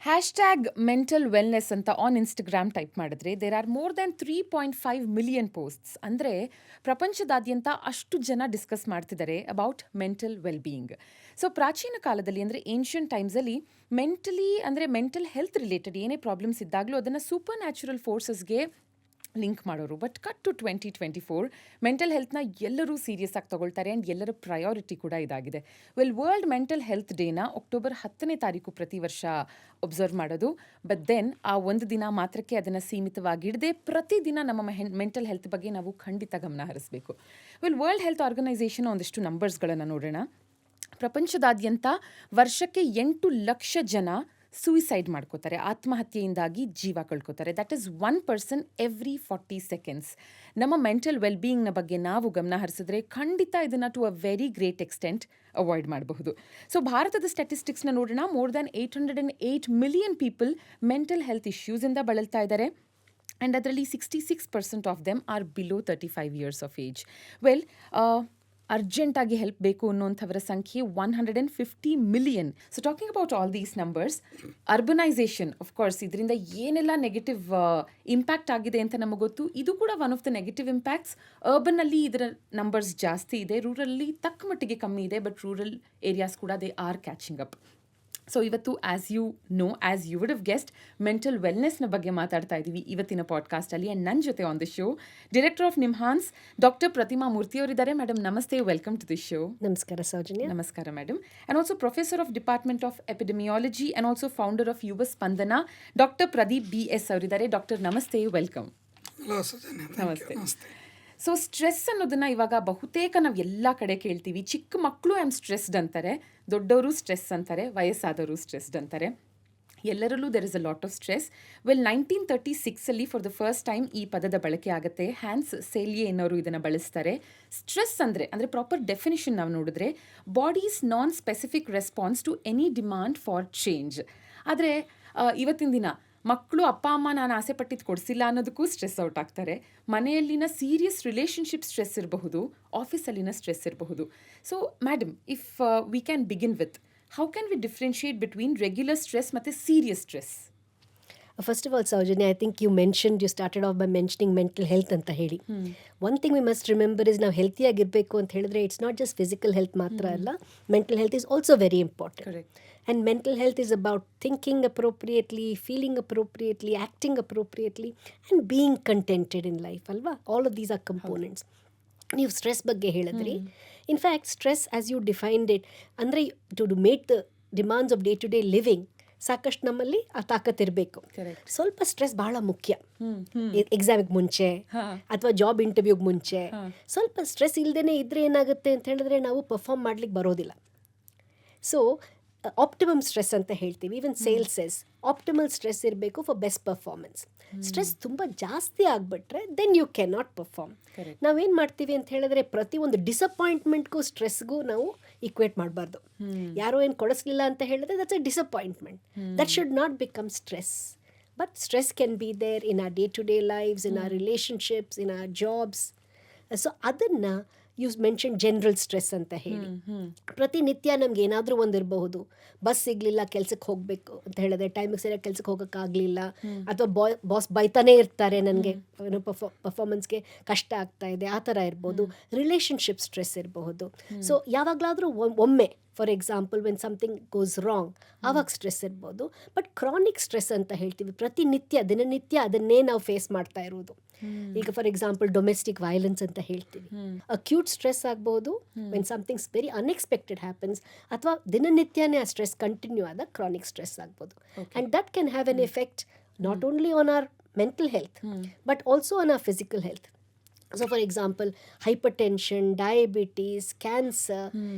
Hashtag mental wellness ಅಂತ on Instagram type ಮಾಡಿದ್ರೆ there are more than 3.5 million posts. ಅಂದರೆ ಪ್ರಪಂಚದಾದ್ಯಂತ ಅಷ್ಟು ಜನ ಡಿಸ್ಕಸ್ ಮಾಡ್ತಿದ್ದಾರೆ about mental well being. So ಪ್ರಾಚೀನ ಕಾಲದಲ್ಲಿ ಅಂದರೆ ಏನ್ಷಿಯಂಟ್ ಟೈಮ್ಸಲ್ಲಿ ಮೆಂಟಲ್ ಹೆಲ್ತ್ ರಿಲೇಟೆಡ್ ಏನೇ ಪ್ರಾಬ್ಲಮ್ಸ್ ಇದ್ದಾಗಲೂ ಅದನ್ನು ಸೂಪರ್ ನ್ಯಾಚುರಲ್ ಫೋರ್ಸಸ್ಗೆ ಲಿಂಕ್ ಮಾಡೋರು. ಬಟ್ ಕಟ್ ಟು 2024 ಮೆಂಟಲ್ ಹೆಲ್ತ್ನ ಎಲ್ಲರೂ ಸೀರಿಯಸ್ ಆಗಿ ತಗೊಳ್ತಾರೆ ಆ್ಯಂಡ್ ಎಲ್ಲರ ಪ್ರಯಾರಿಟಿ ಕೂಡ ಇದಾಗಿದೆ. ವರ್ಲ್ಡ್ ಮೆಂಟಲ್ ಹೆಲ್ತ್ ಡೇನ ಅಕ್ಟೋಬರ್ 10 ಪ್ರತಿ ವರ್ಷ ಒಬ್ಸರ್ವ್ ಮಾಡೋದು. ಬಟ್ ದೆನ್ ಆ ಒಂದು ದಿನ ಮಾತ್ರಕ್ಕೆ ಅದನ್ನು ಸೀಮಿತವಾಗಿಡದೆ ಪ್ರತಿದಿನ ನಮ್ಮ ಮೆಂಟಲ್ ಹೆಲ್ತ್ ಬಗ್ಗೆ ನಾವು ಖಂಡಿತ ಗಮನ ಹರಿಸಬೇಕು. ವರ್ಲ್ಡ್ ಹೆಲ್ತ್ ಆರ್ಗನೈಸೇಷನ್ ಒಂದಿಷ್ಟು ನಂಬರ್ಸ್ಗಳನ್ನು ನೋಡೋಣ. ಪ್ರಪಂಚದಾದ್ಯಂತ ವರ್ಷಕ್ಕೆ 8 ಲಕ್ಷ ಜನ ಸೂಯಿಸೈಡ್ ಮಾಡ್ಕೋತಾರೆ, ಆತ್ಮಹತ್ಯೆಯಿಂದಾಗಿ ಜೀವ ಕಳ್ಕೋತಾರೆ. That is 1 person every 40 seconds. ನಮ್ಮ ಮೆಂಟಲ್ ವೆಲ್ಬೀಯಿಂಗ್ನ ಬಗ್ಗೆ ನಾವು ಗಮನ ಹರಿಸಿದ್ರೆ ಖಂಡಿತ ಇದನ್ನು to a very great extent avoid ಮಾಡಬಹುದು. ಸೊ ಭಾರತದ ಸ್ಟ್ಯಾಟಿಸ್ಟಿಕ್ಸ್ನ ನೋಡೋಣ. More than 808 million people mental health ಇಶ್ಯೂಸಿಂದ ಬಳಲ್ತಾ ಇದ್ದಾರೆ. ಆ್ಯಂಡ್ ಅದರಲ್ಲಿ 66% of them are below 35 years of age. ಅರ್ಜೆಂಟಾಗಿ ಹೆಲ್ಪ್ ಬೇಕು ಅನ್ನೋಂಥವರ ಸಂಖ್ಯೆ 150 million. So talking about all these numbers, urbanisation course ಇದರಿಂದ ಏನೆಲ್ಲ ನೆಗೆಟಿವ್ ಇಂಪ್ಯಾಕ್ಟ್ ಆಗಿದೆ ಅಂತ ನಮಗೆ ಗೊತ್ತು. ಇದು ಕೂಡ one of the negative impacts. ಅರ್ಬನ್ನಲ್ಲಿ ಇದರ ನಂಬರ್ಸ್ ಜಾಸ್ತಿ ಇದೆ, ರೂರಲ್ಲಿ ತಕ್ಕ ಮಟ್ಟಿಗೆ ಕಮ್ಮಿ ಇದೆ. ಬಟ್ ರೂರಲ್ ಏರಿಯಾಸ್ ಕೂಡ they are catching up. So ಇವತ್ತು as you would have guessed mental ವೆಲ್ನೆಸ್ನ ಬಗ್ಗೆ ಮಾತಾಡ್ತಾ ಇದ್ದೀವಿ ಇವತ್ತಿನ ಪಾಡ್ಕಾಸ್ಟಲ್ಲಿ. ಆ್ಯಂಡ್ ನನ್ನ ಜೊತೆ on the show director of NIMHANS doctor Prathima Murthy ಅವರಿದ್ದಾರೆ. ಮೇಡಮ್ ನಮಸ್ತೆ, ವೆಲ್ಕಮ್ ಟು ದಿ ಶೋ. ನಮಸ್ಕಾರ ಸೌಜನ್ಯ. ನಮಸ್ಕಾರ madam. And also professor of department of epidemiology and also founder of Yuva Spandana doctor Pradeep B S ಅವರಿದ್ದಾರೆ. ಡಾಕ್ಟರ್ ನಮಸ್ತೆ, ವೆಲ್ಕಮ್. ನಮಸ್ತೆ. ಸೊ ಸ್ಟ್ರೆಸ್ ಅನ್ನೋದನ್ನು ಇವಾಗ ಬಹುತೇಕ ನಾವು ಎಲ್ಲ ಕಡೆ ಕೇಳ್ತೀವಿ. ಚಿಕ್ಕ ಮಕ್ಕಳು ಸ್ಟ್ರೆಸ್ಡ್ ಅಂತಾರೆ, ದೊಡ್ಡವರು ಸ್ಟ್ರೆಸ್ ಅಂತಾರೆ, ವಯಸ್ಸಾದವರು ಸ್ಟ್ರೆಸ್ಡ್ ಅಂತಾರೆ. ಎಲ್ಲರಲ್ಲೂ there is a lot of stress. 1936 for the first time ಈ ಪದದ ಬಳಕೆ ಆಗುತ್ತೆ. ಹ್ಯಾನ್ಸ್ ಸೇಲಿಯೆ ಅನ್ನೋರು ಇದನ್ನು ಬಳಸ್ತಾರೆ. ಸ್ಟ್ರೆಸ್ ಅಂದರೆ ಪ್ರಾಪರ್ ಡೆಫಿನಿಷನ್ ನಾವು ನೋಡಿದ್ರೆ body's non specific response to any demand for change. ಆದರೆ ಇವತ್ತಿನ ದಿನ ಮಕ್ಕಳು ಅಪ್ಪ ಅಮ್ಮ ನಾನು ಆಸೆ ಪಟ್ಟಿದ್ದು ಕೊಡಿಸಿಲ್ಲ ಅನ್ನೋದಕ್ಕೂ ಸ್ಟ್ರೆಸ್ ಔಟ್ ಆಗ್ತಾರೆ. ಮನೆಯಲ್ಲಿನ ಸೀರಿಯಸ್ ರಿಲೇಷನ್ಶಿಪ್ ಸ್ಟ್ರೆಸ್ ಇರಬಹುದು, ಆಫೀಸಲ್ಲಿನ ಸ್ಟ್ರೆಸ್ ಇರಬಹುದು. So madam, if we can begin with how can we differentiate between regular stress ಮತ್ತು serious stress? First of all Soujanya, I think you started off by mentioning mental health ಅಂತ ಹೇಳಿ. One thing we must remember is ನಾವು ಹೆಲ್ತಿಯಾಗಿರಬೇಕು ಅಂತ ಹೇಳಿದ್ರೆ it's not just physical health ಮಾತ್ರ ಅಲ್ಲ, mental health is also very important. And mental health is about thinking appropriately, feeling appropriately, acting appropriately, and being contented in life, alva? All of these are components. ನೀವು stress ಬಗ್ಗೆ ಹೇಳಿದ್ರಿ. In fact stress as you defined it ಅಂದರೆ to make the demands of day to day living ಸಾಕಷ್ಟು ನಮ್ಮಲ್ಲಿ ಆ ತಾಕತ್ತಿರಬೇಕು. ಸ್ವಲ್ಪ stress ಬಹಳ ಮುಖ್ಯ. ಎಕ್ಸಾಮಿಗೆ ಮುಂಚೆ ಅಥವಾ ಜಾಬ್ ಇಂಟರ್ವ್ಯೂಗೆ ಮುಂಚೆ ಸ್ವಲ್ಪ ಸ್ಟ್ರೆಸ್ ಇಲ್ಲದೇ ಇದ್ದರೆ ಏನಾಗುತ್ತೆ ಅಂತ ಹೇಳಿದ್ರೆ ನಾವು ಪರ್ಫಾರ್ಮ್ ಮಾಡ್ಲಿಕ್ಕೆ ಬರೋದಿಲ್ಲ. ಸೊ ಆಪ್ಟಿಮಮ್ ಸ್ಟ್ರೆಸ್ ಅಂತ ಹೇಳ್ತೀವಿ. ಈವನ್ ಸೇಲ್ಸಸ್ ಆಪ್ಟಿಮಲ್ ಸ್ಟ್ರೆಸ್ ಇರಬೇಕು ಫಾರ್ ಬೆಸ್ಟ್ ಪರ್ಫಾರ್ಮೆನ್ಸ್. ಸ್ಟ್ರೆಸ್ ತುಂಬ ಜಾಸ್ತಿ ಆಗಿಬಿಟ್ರೆ then you can not perform. ನಾವೇನು ಮಾಡ್ತೀವಿ ಅಂತ ಹೇಳಿದ್ರೆ ಪ್ರತಿಯೊಂದು ಡಿಸಪಾಯಿಂಟ್ಮೆಂಟ್ಗೂ ಸ್ಟ್ರೆಸ್ಗೂ ನಾವು ಈಕ್ವೇಟ್ ಮಾಡಬಾರ್ದು. ಯಾರೋ ಏನು ಕೊಡಿಸ್ಲಿಲ್ಲ ಅಂತ ಹೇಳಿದ್ರೆ that's a disappointment. That should not become stress. But stress can be there in our day to day lifes, in our relationships, in our jobs. So ಅದನ್ನು ಯೂಸ್ ಮೆನ್ಷನ್ ಜನರಲ್ ಸ್ಟ್ರೆಸ್ ಅಂತ ಹೇಳಿ. ಪ್ರತಿನಿತ್ಯ ನಮ್ಗೆ ಏನಾದರೂ ಒಂದು ಇರಬಹುದು. ಬಸ್ ಸಿಗಲಿಲ್ಲ, ಕೆಲ್ಸಕ್ಕೆ ಹೋಗಬೇಕು ಅಂತ ಹೇಳಿದ್ರೆ ಟೈಮಿಗೆ ಸರಿಯಾಗಿ ಕೆಲ್ಸಕ್ಕೆ ಹೋಗೋಕ್ಕಾಗಲಿಲ್ಲ, ಅಥವಾ ಬಾಸ್ ಬೈತಾನೇ ಇರ್ತಾರೆ, ನನಗೆ ಪರ್ಫಾರ್ಮೆನ್ಸ್ಗೆ ಕಷ್ಟ ಆಗ್ತಾ ಇದೆ, ಆ ಥರ ಇರ್ಬೋದು. ರಿಲೇಷನ್ಶಿಪ್ ಸ್ಟ್ರೆಸ್ ಇರಬಹುದು. ಸೊ ಯಾವಾಗಲಾದರೂ ಒಮ್ಮೆ for example when something goes wrong ಆವಾಗ ಸ್ಟ್ರೆಸ್ ಇರ್ಬೋದು. ಬಟ್ ಕ್ರಾನಿಕ್ ಸ್ಟ್ರೆಸ್ ಅಂತ ಹೇಳ್ತೀವಿ, ದಿನನಿತ್ಯ ಅದನ್ನೇ ನಾವು ಫೇಸ್ ಮಾಡ್ತಾ ಇರೋದು. ಈಗ ಫಾರ್ ಎಕ್ಸಾಂಪಲ್ ಡೊಮೆಸ್ಟಿಕ್ ವೈಲೆನ್ಸ್ ಅಂತ ಹೇಳ್ತೀವಿ. ಅಕ್ಯೂಟ್ ಸ್ಟ್ರೆಸ್ ಆಗ್ಬೋದು when something's very unexpected happens, ಅಥವಾ ದಿನನಿತ್ಯನೇ ಆ ಸ್ಟ್ರೆಸ್ ಕಂಟಿನ್ಯೂ ಆದ ಕ್ರಾನಿಕ್ ಸ್ಟ್ರೆಸ್ ಆಗ್ಬೋದು. And that can have an effect not only on our mental health but also on our physical health. So for example hypertension, diabetes, cancer,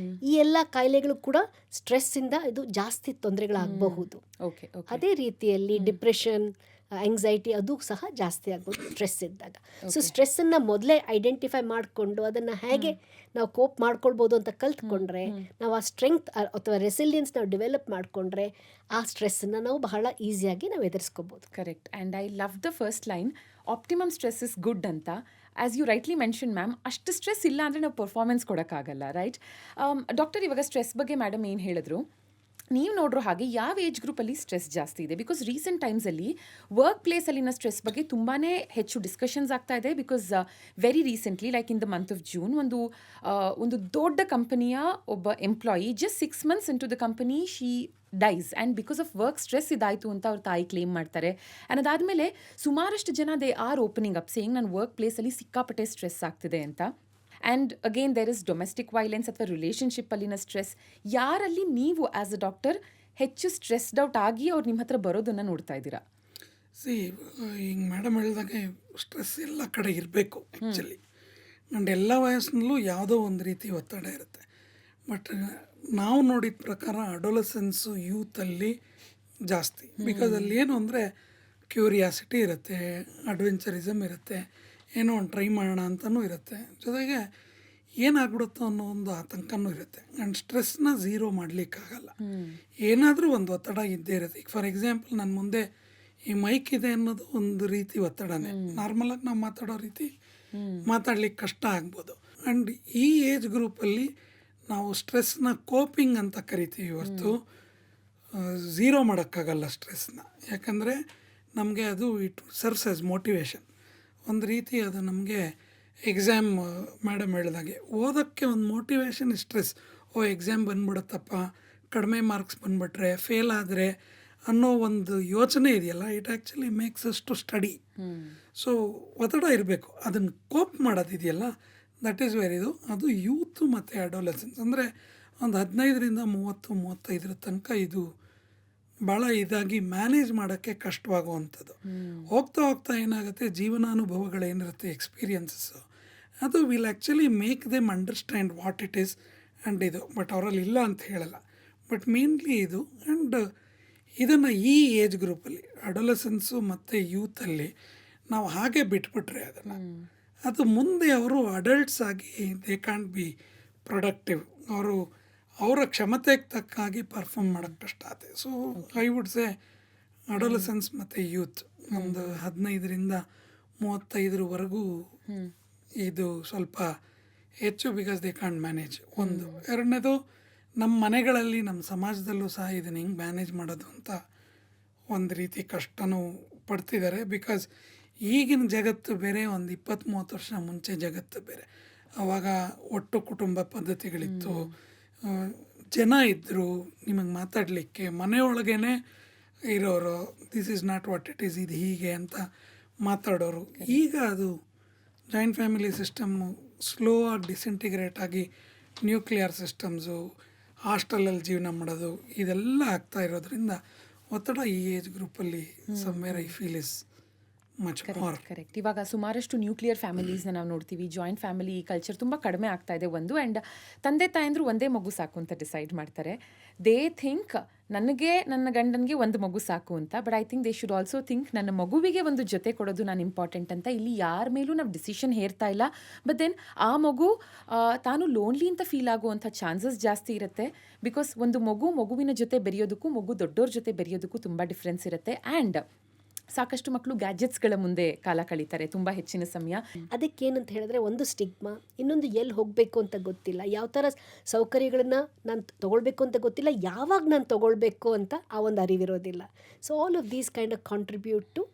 ಈ ಎಲ್ಲ ಕಾಯಿಲೆಗಳು ಕೂಡ ಸ್ಟ್ರೆಸ್ಸಿಂದ ಇದು ಜಾಸ್ತಿ ತೊಂದರೆಗಳಾಗಬಹುದು. ಅದೇ ರೀತಿಯಲ್ಲಿ ಡಿಪ್ರೆಷನ್, ಆಂಗ್ಸೈಟಿ ಅದು ಸಹ ಜಾಸ್ತಿ ಆಗ್ಬೋದು ಸ್ಟ್ರೆಸ್ ಇದ್ದಾಗ. ಸೊ ಸ್ಟ್ರೆಸ್ಸನ್ನು ಮೊದಲೇ ಐಡೆಂಟಿಫೈ ಮಾಡಿಕೊಂಡು ಅದನ್ನು ಹೇಗೆ ನಾವು ಕೋಪ್ ಮಾಡ್ಕೊಳ್ಬೋದು ಅಂತ ಕಲ್ತ್ಕೊಂಡ್ರೆ, ನಾವು ಆ ಸ್ಟ್ರೆಂಗ್ತ್ ಅಥವಾ ರೆಸಿಲಿಯನ್ಸ್ ನಾವು ಡೆವಲಪ್ ಮಾಡಿಕೊಂಡ್ರೆ ಆ ಸ್ಟ್ರೆಸ್ಸನ್ನು ನಾವು ಬಹಳ ಈಸಿಯಾಗಿ ನಾವು ಎದುರಿಸ್ಕೋಬೋದು. Correct. And I love the first line, optimum stress is good ಅಂತ. As you rightly mention ma'am, ಅಷ್ಟು ಸ್ಟ್ರೆಸ್ ಇಲ್ಲ ಅಂದರೆ ನಾವು ಪರ್ಫಾರ್ಮೆನ್ಸ್ ಕೊಡೋಕ್ಕಾಗಲ್ಲ, ರೈಟ್? ಡಾಕ್ಟರ್, ಇವಾಗ ಸ್ಟ್ರೆಸ್ ಬಗ್ಗೆ ಮೇಡಮ್ ಏನು ಹೇಳಿದ್ರು, ನೀವು ನೋಡ್ರೋ ಹಾಗೆ ಯಾವ ಏಜ್ ಗ್ರೂಪಲ್ಲಿ ಸ್ಟ್ರೆಸ್ ಜಾಸ್ತಿ ಇದೆ? ಬಿಕಾಸ್ ರೀಸೆಂಟ್ ಟೈಮ್ಸಲ್ಲಿ ವರ್ಕ್ ಪ್ಲೇಸಲ್ಲಿನ ಸ್ಟ್ರೆಸ್ ಬಗ್ಗೆ ತುಂಬಾ ಹೆಚ್ಚು ಡಿಸ್ಕಷನ್ಸ್ ಆಗ್ತಾ ಇದೆ. Because very recently like in the month of June ಒಂದು ದೊಡ್ಡ ಕಂಪನಿಯ ಒಬ್ಬ employee just 6 months into the company she dies and because of work stress ಇದಾಯಿತು ಅಂತ ಅವ್ರ ತಾಯಿ ಕ್ಲೇಮ್ ಮಾಡ್ತಾರೆ. ಆ್ಯಂಡ್ ಅದಾದಮೇಲೆ ಸುಮಾರಷ್ಟು ಜನ they are opening up saying ನನ್ನ ವರ್ಕ್ ಪ್ಲೇಸಲ್ಲಿ ಸಿಕ್ಕಾಪಟ್ಟೆ ಸ್ಟ್ರೆಸ್ ಆಗ್ತಿದೆ ಅಂತ. And again there is domestic violence ಅಥವಾ ರಿಲೇಷನ್ಶಿಪ್ಪಲ್ಲಿನ ಸ್ಟ್ರೆಸ್. ಯಾರಲ್ಲಿ ನೀವು ಆ್ಯಸ್ ಅ ಡಾಕ್ಟರ್ ಹೆಚ್ಚು ಸ್ಟ್ರೆಸ್ಡ್ ಔಟ್ ಆಗಿ ಅವ್ರು ನಿಮ್ಮ ಹತ್ರ ಬರೋದನ್ನು ನೋಡ್ತಾ ಇದ್ದೀರಾ? ಈಗ ಮೇಡಮ್ ಹೇಳಿದಾಗೆ ಸ್ಟ್ರೆಸ್ ಎಲ್ಲ ಕಡೆ ಇರಬೇಕು ಆ್ಯಕ್ಚುಲಿ. ಆ್ಯಂಡ್ ಎಲ್ಲ ವಯಸ್ಸಿನಲ್ಲೂ ಯಾವುದೋ ಒಂದು ರೀತಿ ಒತ್ತಡ ಇರುತ್ತೆ. ಬಟ್ ನಾವು ನೋಡಿದ ಪ್ರಕಾರ ಅಡೋಲಸೆನ್ಸು ಯೂತಲ್ಲಿ ಜಾಸ್ತಿ. ಬಿಕಾಸ್ ಅಲ್ಲಿ ಏನು ಅಂದರೆ ಕ್ಯೂರಿಯಾಸಿಟಿ ಇರುತ್ತೆ, ಅಡ್ವೆಂಚರಿಸಮ್ ಇರುತ್ತೆ, ಏನೋ ಒಂದು ಟ್ರೈ ಮಾಡೋಣ ಅಂತಲೂ ಇರುತ್ತೆ, ಜೊತೆಗೆ ಏನಾಗ್ಬಿಡುತ್ತೋ ಅನ್ನೋ ಒಂದು ಆತಂಕನೂ ಇರುತ್ತೆ. ಆ್ಯಂಡ್ ಸ್ಟ್ರೆಸ್ನ ಝೀರೋ ಮಾಡಲಿಕ್ಕಾಗಲ್ಲ. ಏನಾದರೂ ಒಂದು ಒತ್ತಡ ಇದ್ದೇ ಇರುತ್ತೆ. ಈಗ ಫಾರ್ ಎಕ್ಸಾಂಪಲ್ ನನ್ನ ಮುಂದೆ ಈ ಮೈಕ್ ಇದೆ ಅನ್ನೋದು ಒಂದು ರೀತಿ ಒತ್ತಡನೇ. ನಾರ್ಮಲಾಗಿ ನಾವು ಮಾತಾಡೋ ರೀತಿ ಮಾತಾಡ್ಲಿಕ್ಕೆ ಕಷ್ಟ ಆಗ್ಬೋದು. ಆ್ಯಂಡ್ ಈ ಏಜ್ ಗ್ರೂಪಲ್ಲಿ ನಾವು ಸ್ಟ್ರೆಸ್ನ ಕೋಪಿಂಗ್ ಅಂತ ಕರಿತೀವಿ ಹೊರತು ಝೀರೋ ಮಾಡೋಕ್ಕಾಗಲ್ಲ ಸ್ಟ್ರೆಸ್ನ. ಯಾಕಂದರೆ ನಮಗೆ ಅದು ಇಟ್ ಸರ್ವ್ಸ್ ಆಸ್ ಮೋಟಿವೇಶನ್. ಒಂದು ರೀತಿ ಅದು ನಮಗೆ ಎಕ್ಸಾಮ್ ಮೇಡಮ್ ಹೇಳಿದಾಗೆ ಓದೋಕ್ಕೆ ಒಂದು ಮೋಟಿವೇಶನ್ ಸ್ಟ್ರೆಸ್. ಎಕ್ಸಾಮ್ ಬಂದ್ಬಿಡುತ್ತಪ್ಪ, ಕಡಿಮೆ ಮಾರ್ಕ್ಸ್ ಬಂದುಬಿಟ್ರೆ, ಫೇಲ್ ಆದರೆ ಅನ್ನೋ ಒಂದು ಯೋಚನೆ ಇದೆಯಲ್ಲ, it actually makes us to study. So ಒತ್ತಡ ಇರಬೇಕು. ಅದನ್ನು ಕೋಪ್ ಮಾಡೋದಿದೆಯಲ್ಲ, ದಟ್ ಈಸ್ ವೆರಿ ಅದು ಯೂತು ಮತ್ತು ಅಡೋಲೆಸೆನ್ಸ್ ಅಂದರೆ ಒಂದು 15-30-35 ತನಕ ಇದು ಭಾಳ ಇದಾಗಿ ಮ್ಯಾನೇಜ್ ಮಾಡೋಕ್ಕೆ ಕಷ್ಟವಾಗುವಂಥದ್ದು. ಹೋಗ್ತಾ ಹೋಗ್ತಾ ಏನಾಗುತ್ತೆ, ಜೀವನಾನುಭವಗಳೇನಿರುತ್ತೆ, ಎಕ್ಸ್ಪೀರಿಯನ್ಸಸ್ಸು, ಅದು will actually make them understand what it is. And ಇದು ಬಟ್ ಅವರಲ್ಲಿ ಇಲ್ಲ ಅಂತ ಹೇಳಲ್ಲ, ಬಟ್ ಮೇನ್ಲಿ ಇದು. ಆ್ಯಂಡ್ ಇದನ್ನು ಈ ಏಜ್ ಗ್ರೂಪಲ್ಲಿ ಅಡೋಲೆಸೆನ್ಸು ಮತ್ತು ಯೂತಲ್ಲಿ ನಾವು ಹಾಗೆ ಬಿಟ್ಬಿಟ್ರೆ ಅದು ಮುಂದೆ ಅವರು ಅಡಲ್ಟ್ಸ್ ಆಗಿ ದೇ ಕಾಂಟ್ ಬಿ ಪ್ರೊಡಕ್ಟಿವ್. ಅವರ ಕ್ಷಮತೆಗೆ ತಕ್ಕಾಗಿ ಪರ್ಫಾರ್ಮ್ ಮಾಡೋಕ್ಕೆ ಕಷ್ಟ ಆಗುತ್ತೆ. So I would say adolescence ಮತ್ತು ಯೂತ್ ಒಂದು 15-35 ಇದು ಸ್ವಲ್ಪ ಹೆಚ್ಚು, ಬಿಕಾಸ್ ದೇ ಕಾಂಟ್ ಮ್ಯಾನೇಜ್. ಒಂದು ಎರಡನೇದು, ನಮ್ಮ ಮನೆಗಳಲ್ಲಿ ನಮ್ಮ ಸಮಾಜದಲ್ಲೂ ಸಹ ಇದನ್ನು ಹೆಂಗೆ ಮ್ಯಾನೇಜ್ ಮಾಡೋದು ಅಂತ ಒಂದು ರೀತಿ ಕಷ್ಟನೂ ಪಡ್ತಿದ್ದಾರೆ. ಬಿಕಾಸ್ ಈಗಿನ ಜಗತ್ತು ಬೇರೆ, ಒಂದು 20-30 ವರ್ಷ ಮುಂಚೆ ಜಗತ್ತು ಬೇರೆ. ಆವಾಗ ಒಟ್ಟು ಕುಟುಂಬ ಪದ್ಧತಿಗಳಿತ್ತು, ಜನ ಇದ್ದರು ನಿಮಗೆ ಮಾತಾಡಲಿಕ್ಕೆ, ಮನೆಯೊಳಗೇ ಇರೋರು, this is not what it is, ಇದು ಹೀಗೆ ಅಂತ ಮಾತಾಡೋರು. ಈಗ ಅದು ಜಾಯಿಂಟ್ ಫ್ಯಾಮಿಲಿ ಸಿಸ್ಟಮ್ಮು ಸ್ಲೋ ಆಗಿ ಡಿಸ್ಇಂಟಿಗ್ರೇಟ್ ಆಗಿ ನ್ಯೂಕ್ಲಿಯರ್ ಸಿಸ್ಟಮ್ಸು, ಹಾಸ್ಟೆಲಲ್ಲಿ ಜೀವನ ಮಾಡೋದು, ಇದೆಲ್ಲ ಆಗ್ತಾ ಇರೋದ್ರಿಂದ ಒತ್ತಡ ಈ ಏಜ್ ಗ್ರೂಪಲ್ಲಿ somewhere I feel is much more. Correct. ಇವಾಗ ಸುಮಾರಷ್ಟು ನ್ಯೂಕ್ಲಿಯರ್ ಫ್ಯಾಮಿಲೀಸ್ನ ನಾವು ನೋಡ್ತೀವಿ. ಜಾಯಿಂಟ್ ಫ್ಯಾಮಿಲಿ ಕಲ್ಚರ್ ತುಂಬ ಕಡಿಮೆ ಆಗ್ತಾ ಇದೆ ಒಂದು. ಆ್ಯಂಡ್ ತಂದೆ ತಾಯಂದ್ರು ಒಂದೇ ಮಗು ಸಾಕು ಅಂತ ಡಿಸೈಡ್ ಮಾಡ್ತಾರೆ. ದೇ ಥಿಂಕ್ ನನಗೆ ನನ್ನ ಗಂಡನಿಗೆ ಒಂದು ಮಗು ಸಾಕು ಅಂತ. But I think they should also think ನನ್ನ ಮಗುವಿಗೆ ಒಂದು ಜೊತೆ ಕೊಡೋದು ನಾನು ಇಂಪಾರ್ಟೆಂಟ್ ಅಂತ. ಇಲ್ಲಿ ಯಾರ ಮೇಲೂ ನಾವು ಡಿಸಿಷನ್ ಹೇರ್ತಾ ಇಲ್ಲ. ಬಟ್ ದೆನ್ ಆ ಮಗು ತಾನು ಲೋನ್ಲಿ ಅಂತ ಫೀಲ್ ಆಗುವಂಥ ಚಾನ್ಸಸ್ ಜಾಸ್ತಿ ಇರುತ್ತೆ. ಬಿಕಾಸ್ ಒಂದು ಮಗುವಿನ ಜೊತೆ ಬೆರೆಯೋದಕ್ಕೂ ದೊಡ್ಡವ್ರ ಜೊತೆ ಬೆರೆಯೋದಕ್ಕೂ ತುಂಬ ಡಿಫ್ರೆನ್ಸ್ ಇರುತ್ತೆ. ಆ್ಯಂಡ್ ಸಾಕಷ್ಟು ಮಕ್ಕಳು ಗ್ಯಾಜೆಟ್ಸ್ಗಳ ಮುಂದೆ ಕಾಲ ಕಳೀತಾರೆ ತುಂಬ ಹೆಚ್ಚಿನ ಸಮಯ. ಅದಕ್ಕೇನಂತ ಹೇಳಿದ್ರೆ, ಒಂದು ಸ್ಟಿಗ್ಮಾ, ಇನ್ನೊಂದು ಎಲ್ಲಿ ಹೋಗಬೇಕು ಅಂತ ಗೊತ್ತಿಲ್ಲ, ಯಾವ ಥರ ಸೌಕರ್ಯಗಳನ್ನು ನಾನು ತೊಗೊಳ್ಬೇಕು ಅಂತ ಗೊತ್ತಿಲ್ಲ, ಯಾವಾಗ ನಾನು ತೊಗೊಳ್ಬೇಕು ಅಂತ ಆ ಒಂದು ಅರಿವಿರೋದಿಲ್ಲ. So all of these kind of contribute to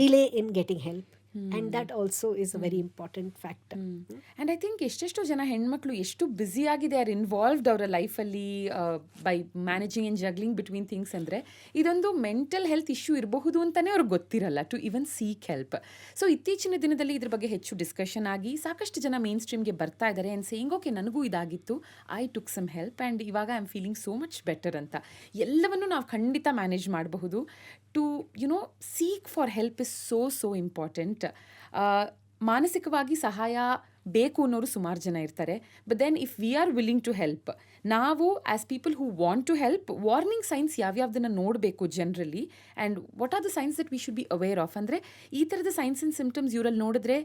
delay in getting help. And that also is a very important factor. And I think ಎಷ್ಟೆಷ್ಟು ಜನ ಹೆಣ್ಮಕ್ಳು ಎಷ್ಟು ಬ್ಯುಸಿಯಾಗಿದೆ, ಆರ್ ಇನ್ವಾಲ್ವ್ಡ್ ಅವರ ಲೈಫಲ್ಲಿ by managing and juggling between things. ಅಂದರೆ ಇದೊಂದು mental health issue ಇರಬಹುದು ಅಂತಲೇ ಅವ್ರಿಗೆ ಗೊತ್ತಿರಲ್ಲ to even seek help. So ಇತ್ತೀಚಿನ ದಿನದಲ್ಲಿ ಇದ್ರ ಬಗ್ಗೆ ಹೆಚ್ಚು ಡಿಸ್ಕಷನ್ ಆಗಿ ಸಾಕಷ್ಟು ಜನ ಮೇನ್ ಸ್ಟ್ರೀಮ್ಗೆ ಬರ್ತಾ ಇದ್ದಾರೆ ಆ್ಯಂಡ್ ಸೇಯಿಂಗ್ ಓಕೆ ನನಗೂ ಇದಾಗಿತ್ತು, I took some help and ಇವಾಗ I am feeling so much better ಅಂತ. ಎಲ್ಲವನ್ನು ನಾವು ಖಂಡಿತ ಮ್ಯಾನೇಜ್ ಮಾಡಬಹುದು. To seek for help is so important. ಮಾನಸಿಕವಾಗಿ ಸಹಾಯ ಬೇಕು ಅನ್ನೋರು ಸುಮಾರು ಜನ ಇರ್ತಾರೆ. But then if we are willing to help, ನಾವು as people who want to help, warning signs ಯಾವ್ಯಾವ್ದನ್ನು ನೋಡಬೇಕು generally and what are the signs that we should be aware of. ಅಂದರೆ ಈ ಥರದ ಸೈನ್ಸ್ ಆ್ಯಂಡ್ ಸಿಂಪ್ಟಮ್ಸ್ ಇವರಲ್ಲಿ ನೋಡಿದ್ರೆ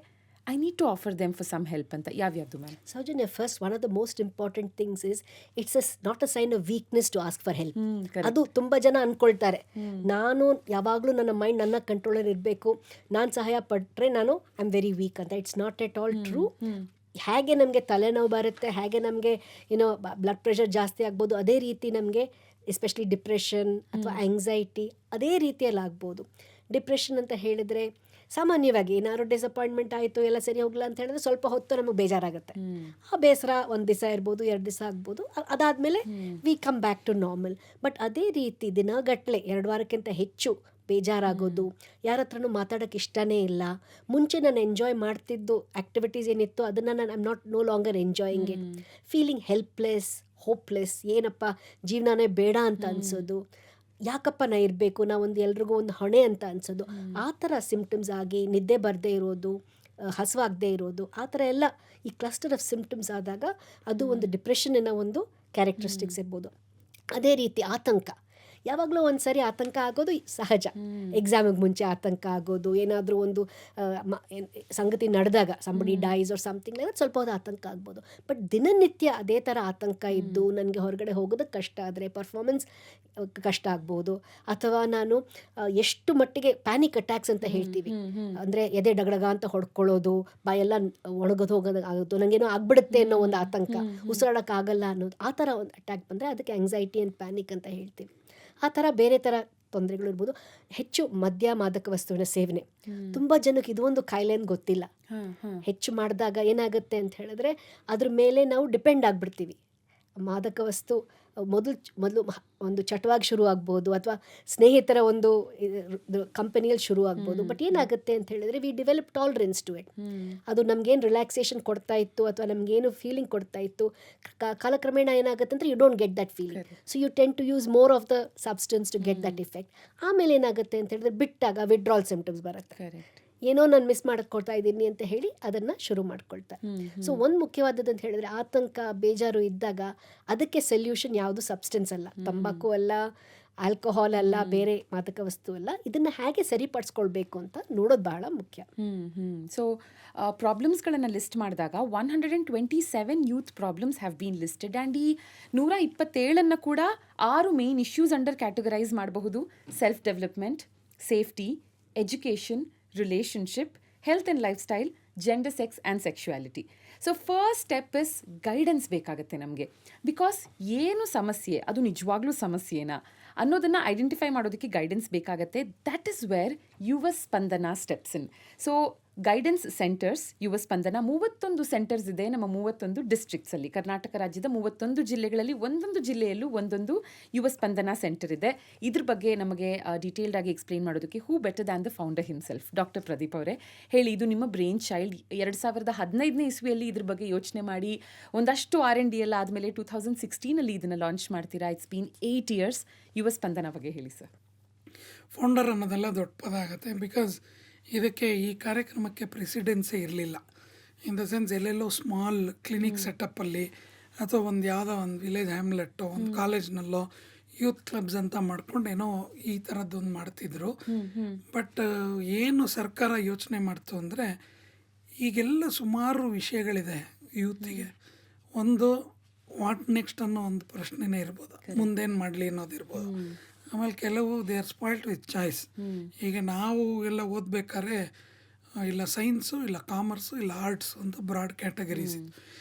I need to offer them for some help ಅಂತ. ಯಾವ್ಯಾವುದು ma'am? Soujanya, first one of the most important things is it's not a sign of weakness to ask for help. ಅದು ತುಂಬ ಜನ ಅಂದ್ಕೊಳ್ತಾರೆ, ನಾನು ಯಾವಾಗಲೂ ನನ್ನ ಮೈಂಡ್ ನನ್ನ ಕಂಟ್ರೋಲಲ್ಲಿ ಇರಬೇಕು, ನಾನು ಸಹಾಯ ಪಟ್ಟರೆ ನಾನು ಐ ಆಮ್ ವೆರಿ ವೀಕ್ ಅಂತ. It's not at all true. ಹೇಗೆ ನಮಗೆ ತಲೆನೋವು ಬರುತ್ತೆ, ಹೇಗೆ ನಮಗೆ ಬ್ಲಡ್ ಪ್ರೆಷರ್ ಜಾಸ್ತಿ ಆಗ್ಬೋದು, ಅದೇ ರೀತಿ ನಮಗೆ ಎಸ್ಪೆಷಲಿ ಡಿಪ್ರೆಷನ್ ಅಥವಾ ಆಂಗ್ಸೈಟಿ ಅದೇ ರೀತಿಯಲ್ಲಿ ಆಗ್ಬೋದು. ಡಿಪ್ರೆಷನ್ ಅಂತ ಹೇಳಿದರೆ ಸಾಮಾನ್ಯವಾಗಿ ಏನಾದ್ರು ಡಿಸಪಾಯಿಂಟ್ಮೆಂಟ್ ಆಯಿತು, ಎಲ್ಲ ಸರಿ ಹೋಗಲ್ಲ ಅಂತ ಹೇಳಿದ್ರೆ ಸ್ವಲ್ಪ ಹೊತ್ತು ನಮಗೆ ಬೇಜಾರಾಗುತ್ತೆ. ಆ ಬೇಸರ ಒಂದು ದಿವಸ ಇರ್ಬೋದು, 2 ದಿವಸ ಆಗ್ಬೋದು, ಅದಾದಮೇಲೆ we come back to normal. But ಅದೇ ರೀತಿ ದಿನಗಟ್ಟಲೆ 2 ವಾರಕ್ಕಿಂತ ಹೆಚ್ಚು ಬೇಜಾರಾಗೋದು, ಯಾರ ಹತ್ರನೂ ಮಾತಾಡೋಕ್ಕೆ ಇಷ್ಟನೇ ಇಲ್ಲ, ಮುಂಚೆ ನಾನು ಎಂಜಾಯ್ ಮಾಡ್ತಿದ್ದು ಆ್ಯಕ್ಟಿವಿಟೀಸ್ ಏನಿತ್ತು ಅದನ್ನು ನಾನು I am not no longer enjoying it, feeling helpless, hopeless, ಏನಪ್ಪ ಜೀವನನೇ ಬೇಡ ಅಂತ ಅನಿಸೋದು, ಯಾಕಪ್ಪ ನಾ ಇರಬೇಕು, ನಾವೊಂದು ಎಲ್ರಿಗೂ ಒಂದು ಹೊಣೆ ಅಂತ ಅನಿಸೋದು, ಆ ಥರ ಸಿಮ್ಟಮ್ಸ್ ಆಗಿ ನಿದ್ದೆ ಬರದೇ ಇರೋದು, ಹಸುವಾಗದೇ ಇರೋದು, ಆ ಥರ ಎಲ್ಲ ಈ ಕ್ಲಸ್ಟರ್ ಆಫ್ ಸಿಮ್ಟಮ್ಸ್ ಆದಾಗ ಅದು ಒಂದು ಡಿಪ್ರೆಷನ್ನಿನ ಒಂದು ಕ್ಯಾರೆಕ್ಟರಿಸ್ಟಿಕ್ಸ್ ಇರ್ಬೋದು. ಅದೇ ರೀತಿ ಆತಂಕ, ಯಾವಾಗಲೂ ಒಂದು ಸರಿ ಆತಂಕ ಆಗೋದು ಸಹಜ. ಎಕ್ಸಾಮಿಗೆ ಮುಂಚೆ ಆತಂಕ ಆಗೋದು, ಏನಾದರೂ ಒಂದು ಸಂಗತಿ ನಡೆದಾಗ somebody dies or something like ಸ್ವಲ್ಪ ಹೊತ್ತು ಆತಂಕ ಆಗ್ಬೋದು. ಬಟ್ ದಿನನಿತ್ಯ ಅದೇ ಥರ ಆತಂಕ ಇದ್ದು ನನಗೆ ಹೊರಗಡೆ ಹೋಗೋದಕ್ಕೆ ಕಷ್ಟ ಆದರೆ ಪರ್ಫಾರ್ಮೆನ್ಸ್ ಕಷ್ಟ ಆಗ್ಬೋದು, ಅಥವಾ ನಾನು ಎಷ್ಟು ಮಟ್ಟಿಗೆ ಪ್ಯಾನಿಕ್ ಅಟ್ಯಾಕ್ಸ್ ಅಂತ ಹೇಳ್ತೀವಿ, ಅಂದರೆ ಎದೆ ಡಗಡಗ ಅಂತ ಹೊಡ್ಕೊಳ್ಳೋದು, ಬಾಯೆಲ್ಲ ಒಣಗೋದು ಹೋಗೋದು ಆಗೋದು, ನನಗೇನೋ ಆಗ್ಬಿಡುತ್ತೆ ಅನ್ನೋ ಒಂದು ಆತಂಕ, ಉಸಿರಾಡೋಕ್ಕಾಗಲ್ಲ ಅನ್ನೋದು, ಆ ಥರ ಒಂದು ಅಟ್ಯಾಕ್ ಬಂದರೆ ಅದಕ್ಕೆ ಆಂಗ್ಸೈಟಿ ಆ್ಯಂಡ್ ಪ್ಯಾನಿಕ್ ಅಂತ ಹೇಳ್ತೀವಿ. ಆ ಥರ ಬೇರೆ ಥರ ತೊಂದರೆಗಳು ಇರ್ಬೋದು. ಹೆಚ್ಚು ಮದ್ಯ ಮಾದಕ ವಸ್ತುವಿನ ಸೇವನೆ, ತುಂಬ ಜನಕ್ಕೆ ಇದು ಒಂದು ಕಾಯಿಲೆ ಅಂತ ಗೊತ್ತಿಲ್ಲ. ಹೆಚ್ಚು ಮಾಡಿದಾಗ ಏನಾಗುತ್ತೆ ಅಂತ ಹೇಳಿದ್ರೆ ಅದ್ರ ಮೇಲೆ ನಾವು ಡಿಪೆಂಡ್ ಆಗಿಬಿಡ್ತೀವಿ. ಮಾದಕ ವಸ್ತು ಮೊದಲು ಒಂದು ಚಟವಾಗಿ ಶುರು ಆಗ್ಬೋದು, ಅಥವಾ ಸ್ನೇಹಿತರ ಒಂದು ಕಂಪನಿಯಲ್ಲಿ ಶುರು ಆಗ್ಬೋದು. ಬಟ್ ಏನಾಗುತ್ತೆ ಅಂತ ಹೇಳಿದ್ರೆ we develop tolerance to it. ಅದು ನಮಗೇನು ರಿಲ್ಯಾಕ್ಸೇಷನ್ ಕೊಡ್ತಾ ಇತ್ತು ಅಥವಾ ನಮಗೇನು ಫೀಲಿಂಗ್ ಕೊಡ್ತಾ ಇತ್ತು, ಕಾಲಕ್ರಮೇಣ ಏನಾಗುತ್ತೆ ಅಂದರೆ you don't get that feeling, so you tend to use more of the substance to get that effect. ಆಮೇಲೆ ಏನಾಗುತ್ತೆ ಅಂತ ಹೇಳಿದ್ರೆ ಬಿಟ್ಟಾಗ ವಿಡ್ರಾಲ್ ಸಿಂಪ್ಟಮ್ಸ್ ಬರುತ್ತೆ. ಏನೋ ನಾನು ಮಿಸ್ ಮಾಡ್ಕೊಳ್ತಾ ಇದ್ದೀನಿ ಅಂತ ಹೇಳಿ ಅದನ್ನು ಶುರು ಮಾಡ್ಕೊಳ್ತಾರೆ. ಸೊ ಒಂದು ಮುಖ್ಯವಾದದ್ದು ಅಂತ ಹೇಳಿದ್ರೆ ಆತಂಕ, ಬೇಜಾರು ಇದ್ದಾಗ ಅದಕ್ಕೆ ಸೊಲ್ಯೂಷನ್ ಯಾವುದು ಸಬ್ಸ್ಟೆನ್ಸ್ ಅಲ್ಲ, ತಂಬಾಕು ಅಲ್ಲ, ಆಲ್ಕೋಹಾಲ್ ಅಲ್ಲ, ಬೇರೆ ಮಾದಕ ವಸ್ತು ಅಲ್ಲ. ಇದನ್ನು ಹೇಗೆ ಸರಿಪಡಿಸ್ಕೊಳ್ಬೇಕು ಅಂತ ನೋಡೋದು ಬಹಳ ಮುಖ್ಯ. ಸೊ ಪ್ರಾಬ್ಲಮ್ಸ್ಗಳನ್ನು ಲಿಸ್ಟ್ ಮಾಡಿದಾಗ 127 youth problems have been listed and ಈ 127 ಕೂಡ 6 ಮೇನ್ ಇಶ್ಯೂಸ್ ಅಂಡರ್ ಕ್ಯಾಟಗರೈಸ್ ಮಾಡಬಹುದು. Self development, safety, education, relationship, health and lifestyle, gender, sex and sexuality. So first step is guidance ಬೇಕಾಗುತ್ತೆ ನಮಗೆ. ಬಿಕಾಸ್ ಏನು ಸಮಸ್ಯೆ, ಅದು ನಿಜವಾಗ್ಲೂ ಸಮಸ್ಯೆನಾ ಅನ್ನೋದನ್ನು ಐಡೆಂಟಿಫೈ ಮಾಡೋದಕ್ಕೆ ಗೈಡೆನ್ಸ್ ಬೇಕಾಗತ್ತೆ. That is where Yuva Spandana steps in. So guidance centres Yuva Spandana 31 centres ಇದೆ ನಮ್ಮ 31 ಡಿಸ್ಟ್ರಿಕ್ಟ್ಸಲ್ಲಿ. ಕರ್ನಾಟಕ ರಾಜ್ಯದ 31 ಜಿಲ್ಲೆಗಳಲ್ಲಿ ಒಂದೊಂದು ಜಿಲ್ಲೆಯಲ್ಲೂ ಒಂದೊಂದು ಯುವ ಸ್ಪಂದನ ಸೆಂಟರ್ ಇದೆ. ಇದ್ರ ಬಗ್ಗೆ ನಮಗೆ ಡೀಟೇಲ್ಡ್ ಆಗಿ ಎಕ್ಸ್ಪ್ಲೇನ್ ಮಾಡೋದಕ್ಕೆ who better than the founder himself, doctor Pradeep ಅವರೇ. ಹೇಳಿ, ಇದು ನಿಮ್ಮ ಬ್ರೈನ್ ಚೈಲ್ಡ್. 2015ನೇ ಇಸ್ವಿಯಲ್ಲಿ ಇದ್ರ ಬಗ್ಗೆ ಯೋಚನೆ ಮಾಡಿ ಒಂದಷ್ಟು R&D ಎಲ್ಲ ಆದಮೇಲೆ 2016 ಇದನ್ನು ಲಾಂಚ್ ಮಾಡ್ತೀರಾ. It's been 8 years. ಯುವ ಸ್ಪಂದನ ಬಗ್ಗೆ ಹೇಳಿ ಸರ್. ಫೌಂಡರ್ ಅನ್ನೋದೆಲ್ಲ ದೊಡ್ಡ ಪದ ಆಗುತ್ತೆ. ಬಿಕಾಸ್ ಇದಕ್ಕೆ ಈ ಕಾರ್ಯಕ್ರಮಕ್ಕೆ ಪ್ರೆಸಿಡೆನ್ಸೇ ಇರಲಿಲ್ಲ. ಇನ್ ದ ಸೆನ್ಸ್ ಎಲ್ಲೆಲ್ಲೋ ಸ್ಮಾಲ್ ಕ್ಲಿನಿಕ್ ಸೆಟಪ್ಪಲ್ಲಿ ಅಥವಾ ಒಂದು ಯಾವುದೋ ಒಂದು ವಿಲೇಜ್ ಹ್ಯಾಮ್ಲೆಟ್ಟೋ ಒಂದು ಕಾಲೇಜ್ನಲ್ಲೋ ಯೂತ್ ಕ್ಲಬ್ಸ್ ಅಂತ ಮಾಡ್ಕೊಂಡು ಏನೋ ಈ ಥರದ್ದೊಂದು ಮಾಡ್ತಿದ್ರು. ಬಟ್ ಏನು ಸರ್ಕಾರ ಯೋಚನೆ ಮಾಡ್ತು ಅಂದರೆ ಈಗೆಲ್ಲ ಸುಮಾರು ವಿಷಯಗಳಿದೆ ಯೂತಿಗೆ. ಒಂದು ವಾಟ್ ನೆಕ್ಸ್ಟ್ ಅನ್ನೋ ಒಂದು ಪ್ರಶ್ನೆನೇ ಇರ್ಬೋದು, ಮುಂದೇನು ಮಾಡಲಿ ಅನ್ನೋದಿರ್ಬೋದು. ಆಮೇಲೆ ಕೆಲವು they are spoiled with choice. ಈಗ ನಾವು ಎಲ್ಲ ಓದಬೇಕಾದ್ರೆ ಇಲ್ಲ ಸೈನ್ಸು, ಇಲ್ಲ ಕಾಮರ್ಸು, ಇಲ್ಲ ಆರ್ಟ್ಸು ಅಂತ ಬ್ರಾಡ್ ಕ್ಯಾಟಗರೀಸ್ ಇತ್ತು.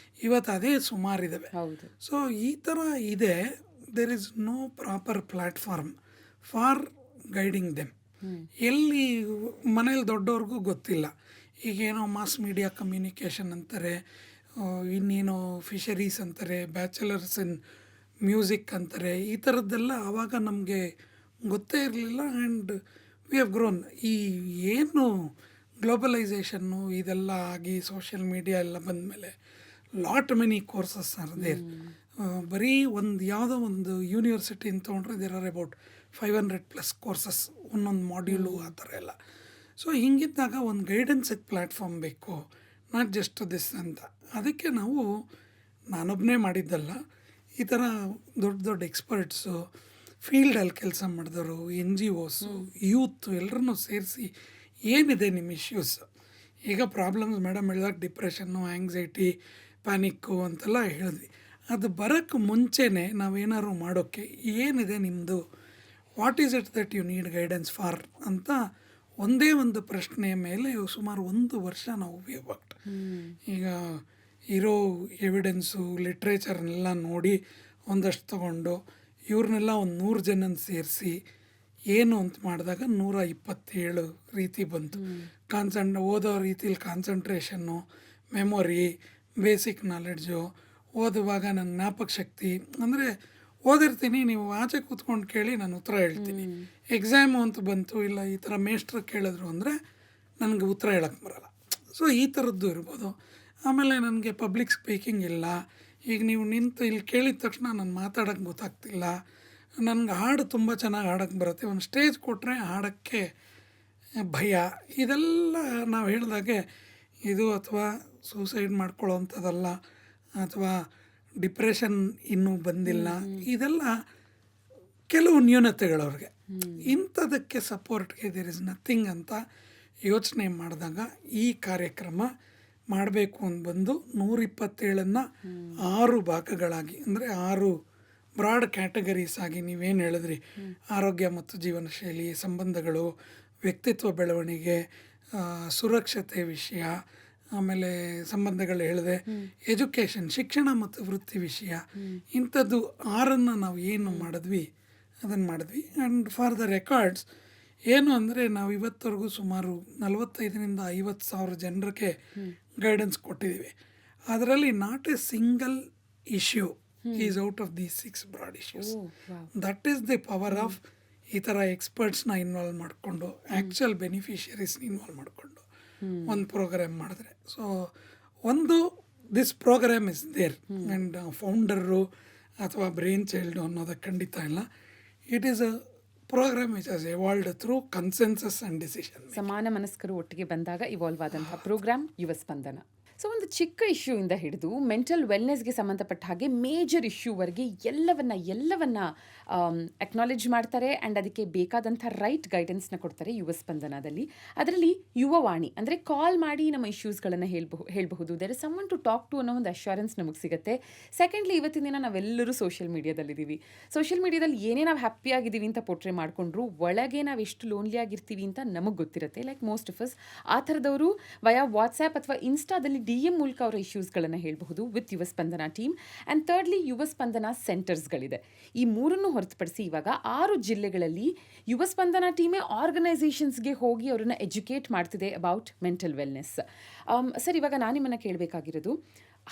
ಇವತ್ತು ಅದೇ ಸುಮಾರಿದ್ದಾವೆ. ಸೊ ಈ ಥರ ಇದೆ. There is no proper platform for guiding them. ಎಲ್ಲಿ ಮನೇಲಿ ದೊಡ್ಡವ್ರಿಗೂ ಗೊತ್ತಿಲ್ಲ. ಈಗೇನೋ ಮಾಸ್ ಮೀಡಿಯಾ ಕಮ್ಯುನಿಕೇಷನ್ ಅಂತಾರೆ, ಇನ್ನೇನೋ ಫಿಶರೀಸ್ ಅಂತಾರೆ, ಬ್ಯಾಚಲರ್ಸ್ ಇನ್ ಮ್ಯೂಸಿಕ್ ಅಂತಾರೆ. ಈ ಥರದ್ದೆಲ್ಲ ಆವಾಗ ನಮಗೆ ಗೊತ್ತೇ ಇರಲಿಲ್ಲ. And we have grown. ಈ ಏನು ಗ್ಲೋಬಲೈಸೇಷನ್ನು ಇದೆಲ್ಲ ಆಗಿ ಸೋಷಿಯಲ್ ಮೀಡಿಯಾ ಎಲ್ಲ ಬಂದಮೇಲೆ lot many courses are there. ಬರೀ ಒಂದು ಯಾವುದೋ ಒಂದು ಯೂನಿವರ್ಸಿಟಿ ಅಂತ ತೊಗೊಂಡ್ರೆ ದೇರ್ ಆರ್ ಅಬೌಟ್ 500+ ಕೋರ್ಸಸ್, ಒಂದೊಂದು ಮಾಡ್ಯೂಲು ಆ ಥರ ಎಲ್ಲ. ಸೊ ಹಿಂಗಿದ್ದಾಗ ಒಂದು ಗೈಡೆನ್ಸಿಗೆ ಪ್ಲ್ಯಾಟ್ಫಾರ್ಮ್ ಬೇಕು, ನಾಟ್ ಜಸ್ಟ್ ದಿಸ್ ಅಂತ. ಅದಕ್ಕೆ ನಾವು ನಾನೊಬ್ಬನೇ ಮಾಡಿದ್ದಲ್ಲ, ಈ ಥರ ದೊಡ್ಡ ದೊಡ್ಡ ಎಕ್ಸ್ಪರ್ಟ್ಸು, ಫೀಲ್ಡಲ್ಲಿ ಕೆಲಸ ಮಾಡಿದವರು, NGOs, ಯೂತ್ ಎಲ್ಲರನ್ನೂ ಸೇರಿಸಿ ಏನಿದೆ ನಿಮ್ಮ ಇಶ್ಯೂಸ್. ಈಗ ಪ್ರಾಬ್ಲಮ್ಸ್ ಮೇಡಮ್ ಹೇಳಿದಾಗ ಡಿಪ್ರೆಷನ್ನು, ಆ್ಯಂಗ್ಸೈಟಿ, ಪ್ಯಾನಿಕ್ಕು ಅಂತೆಲ್ಲ ಹೇಳಿದ್ವಿ. ಅದು ಬರೋಕ್ಕೆ ಮುಂಚೆನೇ ನಾವೇನಾದ್ರು ಮಾಡೋಕ್ಕೆ ಏನಿದೆ ನಿಮ್ಮದು, what is it that you need guidance for ಅಂತ ಒಂದೇ ಒಂದು ಪ್ರಶ್ನೆಯ ಮೇಲೆ ಸುಮಾರು 1 ವರ್ಷ ನಾವು ವರ್ಕ್ಡ್. ಈಗ ಇರೋ ಎವಿಡೆನ್ಸು, ಲಿಟ್ರೇಚರ್ನೆಲ್ಲ ನೋಡಿ ಒಂದಷ್ಟು ತಗೊಂಡು ಇವ್ರನ್ನೆಲ್ಲ ಒಂದು 100 ಜನನ ಸೇರಿಸಿ ಏನು ಅಂತ ಮಾಡಿದಾಗ 127 ರೀತಿ ಬಂತು. ಓದೋ ರೀತಿಲಿ ಕಾನ್ಸಂಟ್ರೇಷನ್ನು, ಮೆಮೊರಿ, ಬೇಸಿಕ್ ನಾಲೆಡ್ಜು, ಓದುವಾಗ ನನ್ನ ಜ್ಞಾಪಕ ಶಕ್ತಿ. ಅಂದರೆ ಓದಿರ್ತೀನಿ, ನೀವು ಆಚೆ ಕೂತ್ಕೊಂಡು ಕೇಳಿ ನಾನು ಉತ್ತರ ಹೇಳ್ತೀನಿ. ಎಕ್ಸಾಮು ಅಂತ ಬಂತು, ಇಲ್ಲ ಈ ಥರ ಮೇಷ್ಟ್ರು ಕೇಳಿದ್ರು ಅಂದರೆ ನನಗೆ ಉತ್ತರ ಹೇಳೋಕ್ಕೆ ಬರೋಲ್ಲ. ಸೊ ಈ ಥರದ್ದು ಇರ್ಬೋದು. ಆಮೇಲೆ ನನಗೆ ಪಬ್ಲಿಕ್ ಸ್ಪೀಕಿಂಗ್ ಇಲ್ಲ. ಈಗ ನೀವು ನಿಂತು ಇಲ್ಲಿ ಕೇಳಿದ ತಕ್ಷಣ ನಾನು ಮಾತಾಡೋಕ್ಕೆ ಗೊತ್ತಾಗ್ತಿಲ್ಲ. ನನಗೆ ಹಾಡು ತುಂಬ ಚೆನ್ನಾಗಿ ಹಾಡೋಕ್ಕೆ ಬರುತ್ತೆ, ಒಂದು ಸ್ಟೇಜ್ ಕೊಟ್ಟರೆ ಹಾಡೋಕ್ಕೆ ಭಯ. ಇದೆಲ್ಲ ನಾವು ಹೇಳಿದಾಗೆ ಇದು ಅಥವಾ ಸೂಸೈಡ್ ಮಾಡ್ಕೊಳ್ಳೋವಂಥದ್ದಲ್ಲ, ಅಥವಾ ಡಿಪ್ರೆಷನ್ ಇನ್ನೂ ಬಂದಿಲ್ಲ. ಇದೆಲ್ಲ ಕೆಲವು ನ್ಯೂನತೆಗಳವ್ರಿಗೆ. ಇಂಥದಕ್ಕೆ ಸಪೋರ್ಟ್ಗೆ ದೇರ್ ಇಸ್ ನಥಿಂಗ್ ಅಂತ ಯೋಚನೆ ಮಾಡಿದಾಗ ಈ ಕಾರ್ಯಕ್ರಮ ಮಾಡಬೇಕು ಅಂತ ಬಂದು 127ನ್ನು 6 ಭಾಗಗಳಾಗಿ, ಅಂದರೆ 6 ಬ್ರಾಡ್ ಕ್ಯಾಟಗರೀಸ್ ಆಗಿ, ನೀವೇನು ಹೇಳಿದ್ರಿ, ಆರೋಗ್ಯ ಮತ್ತು ಜೀವನ ಶೈಲಿ, ಸಂಬಂಧಗಳು, ವ್ಯಕ್ತಿತ್ವ ಬೆಳವಣಿಗೆ, ಸುರಕ್ಷತೆ ವಿಷಯ, ಆಮೇಲೆ ಸಂಬಂಧಗಳು ಹೇಳಿದೆ, ಎಜುಕೇಷನ್, ಶಿಕ್ಷಣ ಮತ್ತು ವೃತ್ತಿ ವಿಷಯ, ಇಂಥದ್ದು 6ನ್ನು ನಾವು ಏನು ಮಾಡಿದ್ವಿ ಅದನ್ನು ಮಾಡಿದ್ವಿ. ಆ್ಯಂಡ್ ಫಾರ್ ದ ರೆಕಾರ್ಡ್ಸ್ ಏನು ಅಂದರೆ, ನಾವು ಇವತ್ತವರೆಗೂ ಸುಮಾರು 45,000 to 50,000 ಜನರಿಗೆ ಗೈಡೆನ್ಸ್ ಕೊಟ್ಟಿದ್ದೀವಿ. ಅದರಲ್ಲಿ not a single issue is out of these 6 broad issues. That is the power of ಈ ಥರ ಎಕ್ಸ್ಪರ್ಟ್ಸ್ನ ಇನ್ವಾಲ್ವ್ ಮಾಡಿಕೊಂಡು, ಆ್ಯಕ್ಚುಯಲ್ ಬೆನಿಫಿಷರೀಸ್ನ ಇನ್ವಾಲ್ವ್ ಮಾಡಿಕೊಂಡು ಒಂದು ಪ್ರೋಗ್ರಾಮ್ ಮಾಡಿದ್ರೆ. ಸೊ ಒಂದು this programme is there, and founder ಅಥವಾ ಬ್ರೈನ್ ಚೈಲ್ಡು ಅನ್ನೋದಕ್ಕೆ ಖಂಡಿತ ಇಲ್ಲ. It is a programme which has evolved through consensus and decision. ಸಮಾನ ಮನಸ್ಕರು ಒಟ್ಟಿಗೆ ಬಂದಾಗ ಇವಾಲ್ವ್ ಆದಂಥ ಪ್ರೋಗ್ರಾಮ್ ಯುವ ಸ್ಪಂದನ. ಸೊ ಒಂದು ಚಿಕ್ಕ ಇಶ್ಯೂಯಿಂದ ಹಿಡಿದು ಮೆಂಟಲ್ ವೆಲ್ನೆಸ್ಗೆ ಸಂಬಂಧಪಟ್ಟ ಹಾಗೆ ಮೇಜರ್ ಇಶ್ಯೂವರೆಗೆ ಎಲ್ಲವನ್ನ ಅಕ್ನಾಲೇಜ್ ಮಾಡ್ತಾರೆ ಆ್ಯಂಡ್ ಅದಕ್ಕೆ ಬೇಕಾದಂಥ ರೈಟ್ ಗೈಡೆನ್ಸ್ನ ಕೊಡ್ತಾರೆ ಯುವ ಸ್ಪಂದನದಲ್ಲಿ. ಅದರಲ್ಲಿ ಯುವವಾಣಿ ಅಂದರೆ ಕಾಲ್ ಮಾಡಿ ನಮ್ಮ ಇಶ್ಯೂಸ್ಗಳನ್ನು ಹೇಳಬಹುದು. There is someone to talk to ಅನ್ನೋ ಒಂದು ಅಶ್ಯೂರೆನ್ಸ್ ನಮಗೆ ಸಿಗುತ್ತೆ. ಸೆಕೆಂಡ್ಲಿ, ಇವತ್ತಿನ ದಿನ ನಾವೆಲ್ಲರೂ ಸೋಷಿಯಲ್ ಮೀಡಿಯಾದಲ್ಲಿದ್ದೀವಿ. ಸೋಷಿಯಲ್ ಮೀಡಿಯಾದಲ್ಲಿ ಏನೇ ನಾವು ಹ್ಯಾಪಿಯಾಗಿದ್ದೀವಿ ಅಂತ ಪೋಟ್ರೆ ಮಾಡಿಕೊಂಡ್ರು ಒಳಗೆ ನಾವು ಎಷ್ಟು ಲೋನ್ಲಿ ಆಗಿರ್ತೀವಿ ಅಂತ ನಮಗೆ ಗೊತ್ತಿರುತ್ತೆ. ಲೈಕ್ ಮೋಸ್ಟ್ ಆಫ್ ಅಸ್ ಆ ಥರದವರು ವಯಾ ವಾಟ್ಸ್ಆ್ಯಪ್ ಅಥವಾ ಇನ್ಸ್ಟಾದಲ್ಲಿ DM ಮೂಲಕ ಅವರ ಇಶ್ಯೂಸ್ಗಳನ್ನು ಹೇಳಬಹುದು ವಿತ್ ಯುವ ಸ್ಪಂದನ ಟೀಮ್. ಆ್ಯಂಡ್ ಥರ್ಡ್ಲಿ, ಯುವ ಸ್ಪಂದನ ಸೆಂಟರ್ಸ್ಗಳಿದೆ. ಈ 3 ಹೊರತುಪಡಿಸಿ ಇವಾಗ 6 ಜಿಲ್ಲೆಗಳಲ್ಲಿ ಯುವ ಸ್ಪಂದನ ಟೀಮೇ ಆರ್ಗನೈಸೇಷನ್ಸ್ಗೆ ಹೋಗಿ ಅವರನ್ನು ಎಜುಕೇಟ್ ಮಾಡ್ತಿದೆ ಅಬೌಟ್ ಮೆಂಟಲ್ ವೆಲ್ನೆಸ್. ಸರ್, ಇವಾಗ ನಾನು ನಿಮ್ಮನ್ನು ಕೇಳಬೇಕಾಗಿರೋದು,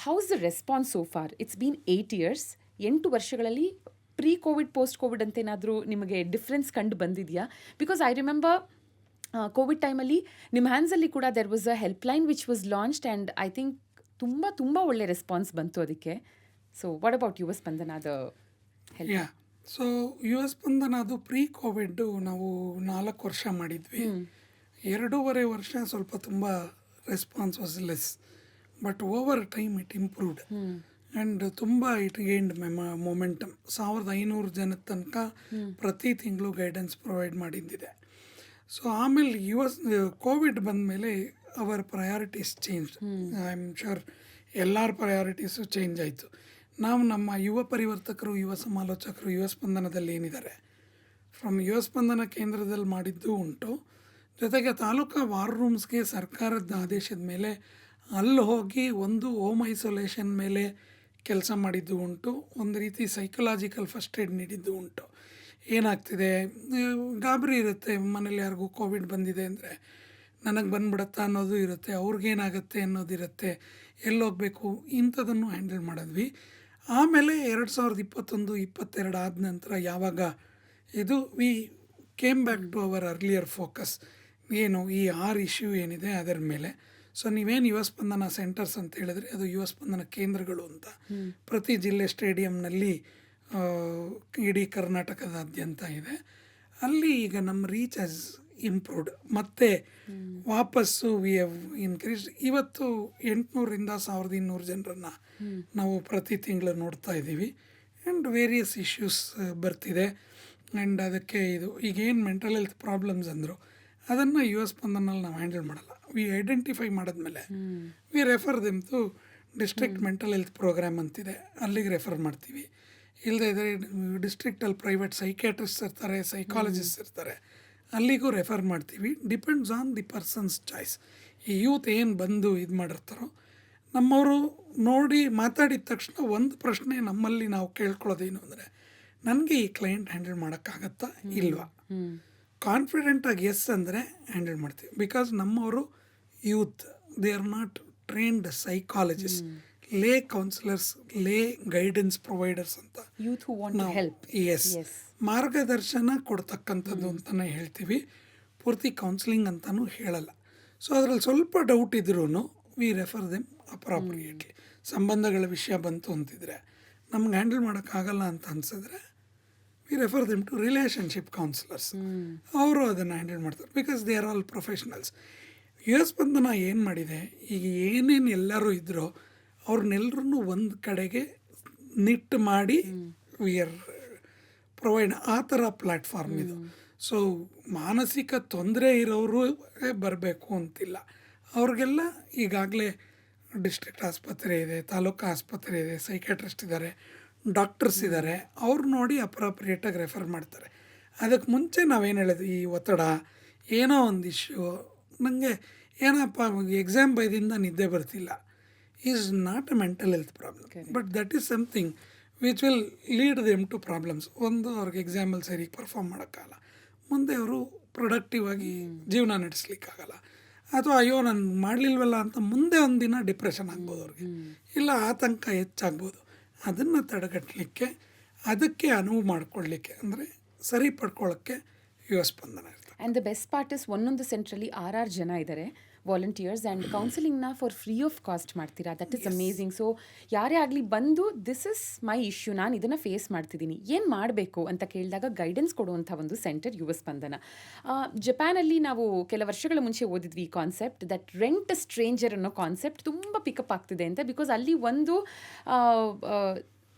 how's the response so far? It's been 8 years. 8 ವರ್ಷಗಳಲ್ಲಿ ಪ್ರೀ ಕೋವಿಡ್, ಪೋಸ್ಟ್ ಕೋವಿಡ್ ಅಂತ ಏನಾದರೂ ನಿಮಗೆ ಡಿಫ್ರೆನ್ಸ್ ಕಂಡು ಬಂದಿದೆಯಾ? ಬಿಕಾಸ್ ಐ ರಿಮೆಂಬರ್ ಕೋವಿಡ್ ಟೈಮಲ್ಲಿ NIMHANSಲ್ಲಿ ಕೂಡ there was a helpline which was launched and I think ತುಂಬ ಒಳ್ಳೆ ರೆಸ್ಪಾನ್ಸ್ ಬಂತು ಅದಕ್ಕೆ. ಸೊ ವಾಟ್ ಅಬೌಟ್ ಯುವ ಸ್ಪಂದನದ ಹೆಲ್ಪ್? ಸೊ ಯುವ ಸ್ಪಂದನ ಅದು ಪ್ರೀ ಕೋವಿಡ್ಡು ನಾವು 4 ವರ್ಷ ಮಾಡಿದ್ವಿ. 2.5 ವರ್ಷ ಸ್ವಲ್ಪ ತುಂಬ response was less, but over time it improved and ತುಂಬ ಇಟ್ ಗೇನ್ಡ್ ಮೊಮೆಂಟಮ್. 1,500 ಜನದ ತನಕ ಪ್ರತಿ ತಿಂಗಳು ಗೈಡೆನ್ಸ್ ಪ್ರೊವೈಡ್ ಮಾಡಿದ್ದಿದೆ. ಸೊ ಆಮೇಲೆ ಕೋವಿಡ್ ಬಂದಮೇಲೆ our priorities change. I am sure ಎಲ್ಲರ ಪ್ರಯಾರಿಟೀಸು ಚೇಂಜ್ ಆಯಿತು. ನಾವು ನಮ್ಮ ಯುವ ಪರಿವರ್ತಕರು, ಯುವ ಸಮಾಲೋಚಕರು ಯುವ ಸ್ಪಂದನದಲ್ಲಿ ಏನಿದ್ದಾರೆ, ಫ್ರಮ್ ಯುವ ಸ್ಪಂದನ ಕೇಂದ್ರದಲ್ಲಿ ಮಾಡಿದ್ದು ಉಂಟು. ಜೊತೆಗೆ ತಾಲೂಕಾ ವಾರ್ ರೂಮ್ಸ್ಗೆ ಸರ್ಕಾರದ ಆದೇಶದ ಮೇಲೆ ಅಲ್ಲಿ ಹೋಗಿ ಒಂದು ಹೋಮ್ ಐಸೋಲೇಷನ್ ಮೇಲೆ ಕೆಲಸ ಮಾಡಿದ್ದು ಉಂಟು. ಒಂದು ರೀತಿ ಸೈಕಲಾಜಿಕಲ್ ಫಸ್ಟ್ ಏಡ್ ನೀಡಿದ್ದು ಉಂಟು. ಏನಾಗ್ತಿದೆ, ಗಾಬರಿ ಇರುತ್ತೆ, ಮನೇಲಿ ಯಾರಿಗೂ ಕೋವಿಡ್ ಬಂದಿದೆ ಅಂದರೆ ನನಗೆ ಬಂದ್ಬಿಡತ್ತಾ ಅನ್ನೋದು ಇರುತ್ತೆ, ಅವ್ರಿಗೇನಾಗುತ್ತೆ ಅನ್ನೋದಿರುತ್ತೆ, ಎಲ್ಲೋಗಬೇಕು, ಇಂಥದನ್ನು ಹ್ಯಾಂಡಲ್ ಮಾಡಿದ್ವಿ. ಆಮೇಲೆ 2021-22 ಆದ ನಂತರ ಯಾವಾಗ ಇದು we came back to our earlier focus, ಏನು ಈ 6 ಇಶ್ಯೂ ಏನಿದೆ ಅದರ ಮೇಲೆ. ಸೊ ನೀವೇನು ಯುವ ಸ್ಪಂದನ ಸೆಂಟರ್ಸ್ ಅಂತ ಹೇಳಿದ್ರೆ ಅದು ಯುವ ಸ್ಪಂದನ ಕೇಂದ್ರಗಳು ಅಂತ ಪ್ರತಿ ಜಿಲ್ಲೆ ಸ್ಟೇಡಿಯಂನಲ್ಲಿ ಇಡೀ ಕರ್ನಾಟಕದಾದ್ಯಂತ ಇದೆ. ಅಲ್ಲಿ ಈಗ ನಮ್ಮ ರೀಚ್ ಹ್ಯಾಸ್ ಇಂಪ್ರೂವ್ಡ್. ಮತ್ತು ವಾಪಸ್ಸು ವಿ ಹ್ಯಾವ್ ಇನ್ಕ್ರೀಸ್ಡ್. ಇವತ್ತು 800-ರಿಂದ 1,200 ಜನರನ್ನು ನಾವು ಪ್ರತಿ ತಿಂಗಳು ನೋಡ್ತಾ ಇದ್ದೀವಿ. ಆ್ಯಂಡ್ ವೇರಿಯಸ್ ಇಶ್ಯೂಸ್ ಬರ್ತಿದೆ. ಆ್ಯಂಡ್ ಅದಕ್ಕೆ ಇದು ಈಗೇನು ಮೆಂಟಲ್ ಹೆಲ್ತ್ ಪ್ರಾಬ್ಲಮ್ಸ್ ಅಂದರು ಅದನ್ನು ಯುವ ಸ್ಪಂದನಲ್ಲಿ ನಾವು ಹ್ಯಾಂಡಲ್ ಮಾಡಲ್ಲ. ವಿ ಐಡೆಂಟಿಫೈ ಮಾಡಿದ್ಮೇಲೆ we refer them to district mental health programme ಅಂತಿದೆ, ಅಲ್ಲಿಗೆ ರೆಫರ್ ಮಾಡ್ತೀವಿ. ಇಲ್ಲದೆ ಇದ್ದರೆ ಡಿಸ್ಟ್ರಿಕ್ಟಲ್ಲಿ ಪ್ರೈವೇಟ್ ಸೈಕ್ಯಾಟ್ರಿಸ್ಟ್ ಇರ್ತಾರೆ, ಸೈಕಾಲಜಿಸ್ಟ್ ಇರ್ತಾರೆ, ಅಲ್ಲಿಗೂ ರೆಫರ್ ಮಾಡ್ತೀವಿ. Depends on the person's choice. ಈ ಯೂತ್ ಏನು ಬಂದು ಇದು ಮಾಡಿರ್ತಾರೋ ನಮ್ಮವರು ನೋಡಿ ಮಾತಾಡಿದ ತಕ್ಷಣ ಒಂದು ಪ್ರಶ್ನೆ ನಮ್ಮಲ್ಲಿ ನಾವು ಕೇಳ್ಕೊಳ್ಳೋದೇನು ಅಂದರೆ, ನನಗೆ ಈ ಕ್ಲೈಂಟ್ ಹ್ಯಾಂಡಲ್ ಮಾಡೋಕ್ಕಾಗತ್ತಾ ಇಲ್ವಾ. ಕಾನ್ಫಿಡೆಂಟಾಗಿ ಎಸ್ ಅಂದರೆ ಹ್ಯಾಂಡಲ್ ಮಾಡ್ತೀವಿ. ಬಿಕಾಸ್ ನಮ್ಮವರು youth, they are not trained psychologist, lay counsellors, lay guidance providers ಅಂತ youth who want to help. Yes, ಮಾರ್ಗದರ್ಶನ ಕೊಡ್ತಕ್ಕಂಥದ್ದು ಅಂತಲೇ ಹೇಳ್ತೀವಿ, ಪೂರ್ತಿ ಕೌನ್ಸಿಲಿಂಗ್ ಅಂತಲೂ ಹೇಳಲ್ಲ. ಸೊ ಅದರಲ್ಲಿ ಸ್ವಲ್ಪ ಡೌಟ್ ಇದ್ರೂ ವಿ ರೆಫರ್ ದೆಮ್ ಅಪ್ರಾಪ್ರಿಯೇಟ್ಲಿ. ಸಂಬಂಧಗಳ ವಿಷಯ ಬಂತು ಅಂತಿದ್ರೆ, ನಮ್ಗೆ ಹ್ಯಾಂಡಲ್ ಮಾಡೋಕ್ಕಾಗಲ್ಲ ಅಂತ ಅನ್ಸಿದ್ರೆ we refer them to relationship counsellors. ಅವರು ಅದನ್ನು ಹ್ಯಾಂಡಲ್ ಮಾಡ್ತಾರೆ. Because they are all professionals. Yuva Spandana ಏನು ಮಾಡಿದೆ, ಈಗ ಏನೇನು ಎಲ್ಲರೂ ಇದ್ರೋ ಅವ್ರನ್ನೆಲ್ಲರೂ ಒಂದು ಕಡೆಗೆ ನಿಟ್ಟು ಮಾಡಿ ವಿ ಆರ್ ಪ್ರೊವೈಡ್ ಆ ಥರ ಪ್ಲ್ಯಾಟ್ಫಾರ್ಮ್ ಇದು. ಸೊ ಮಾನಸಿಕ ತೊಂದರೆ ಇರೋರು ಬರಬೇಕು ಅಂತಿಲ್ಲ. ಅವ್ರಿಗೆಲ್ಲ ಈಗಾಗಲೇ ಡಿಸ್ಟ್ರಿಕ್ಟ್ ಆಸ್ಪತ್ರೆ ಇದೆ, ತಾಲೂಕು ಆಸ್ಪತ್ರೆ ಇದೆ, ಸೈಕ್ಯಾಟ್ರಿಸ್ಟ್ ಇದ್ದಾರೆ, ಡಾಕ್ಟರ್ಸ್ ಇದ್ದಾರೆ. ಅವ್ರು ನೋಡಿ ಅಪ್ರಾಪ್ರಿಯೇಟಾಗಿ ರೆಫರ್ ಮಾಡ್ತಾರೆ. ಅದಕ್ಕೆ ಮುಂಚೆ ನಾವೇನು ಹೇಳೋದು, ಈ ಒತ್ತಡ ಏನೋ ಒಂದು ಇಶ್ಯೂ, ನನಗೆ ಏನಪ್ಪ ಎಕ್ಸಾಮ್ ಬೈದಿಂದ ನಿದ್ದೆ ಬರ್ತಿಲ್ಲ, is not a mental health problem, but that is something which will lead them to problems. ಒಂದು ಅವ್ರಿಗೆ ಎಕ್ಸಾಮಲ್ಲಿ ಸರಿಗೆ ಪರ್ಫಾರ್ಮ್ ಮಾಡೋಕ್ಕಾಗಲ್ಲ, ಮುಂದೆ ಅವರು ಪ್ರೊಡಕ್ಟಿವ್ ಆಗಿ ಜೀವನ ನಡೆಸ್ಲಿಕ್ಕಾಗಲ್ಲ, ಅಥವಾ ಅಯ್ಯೋ ನಾನು ಮಾಡಲಿಲ್ವಲ್ಲ ಅಂತ ಮುಂದೆ ಒಂದಿನ ಡಿಪ್ರೆಷನ್ ಆಗ್ಬೋದು ಅವ್ರಿಗೆ, ಇಲ್ಲ ಆತಂಕ ಹೆಚ್ಚಾಗ್ಬೋದು. ಅದನ್ನು ತಡೆಗಟ್ಟಲಿಕ್ಕೆ, ಅದಕ್ಕೆ ಅನುವು ಮಾಡಿಕೊಳ್ಳಿಕ್ಕೆ, ಅಂದರೆ ಸರಿ ಪಡ್ಕೊಳ್ಳೋಕ್ಕೆ ಯುವ ಸ್ಪಂದನ ಇರ್ತದೆ. And the best part is ಒಂದೊಂದು ಸೆಂಟ್ರಲ್ಲಿ 6 ಜನ ಇದ್ದಾರೆ ವಾಲಂಟಿಯರ್ಸ್, ಆ್ಯಂಡ್ ಕೌನ್ಸಿಲಿಂಗ್ನ ಫಾರ್ ಫ್ರೀ ಆಫ್ ಕಾಸ್ಟ್ ಮಾಡ್ತೀರಾ. That is amazing. ಸೊ ಯಾರೇ ಆಗಲಿ ಬಂದು ದಿಸ್ ಇಸ್ ಮೈ ಇಶ್ಯೂ, ನಾನು ಇದನ್ನು ಫೇಸ್ ಮಾಡ್ತಿದ್ದೀನಿ, ಏನು ಮಾಡಬೇಕು ಅಂತ ಕೇಳಿದಾಗ ಗೈಡೆನ್ಸ್ ಕೊಡುವಂಥ ಒಂದು ಸೆಂಟರ್ ಯುವ ಸ್ಪಂದನ. ಜಪಾನಲ್ಲಿ ನಾವು ಕೆಲ ವರ್ಷಗಳ ಮುಂಚೆ ಓದಿದ್ವಿ ಈ concept, that rent a stranger ಅನ್ನೋ ಕಾನ್ಸೆಪ್ಟ್ ತುಂಬ ಪಿಕಪ್ ಆಗ್ತಿದೆ ಅಂತ. ಬಿಕಾಸ್ ಅಲ್ಲಿ ಒಂದು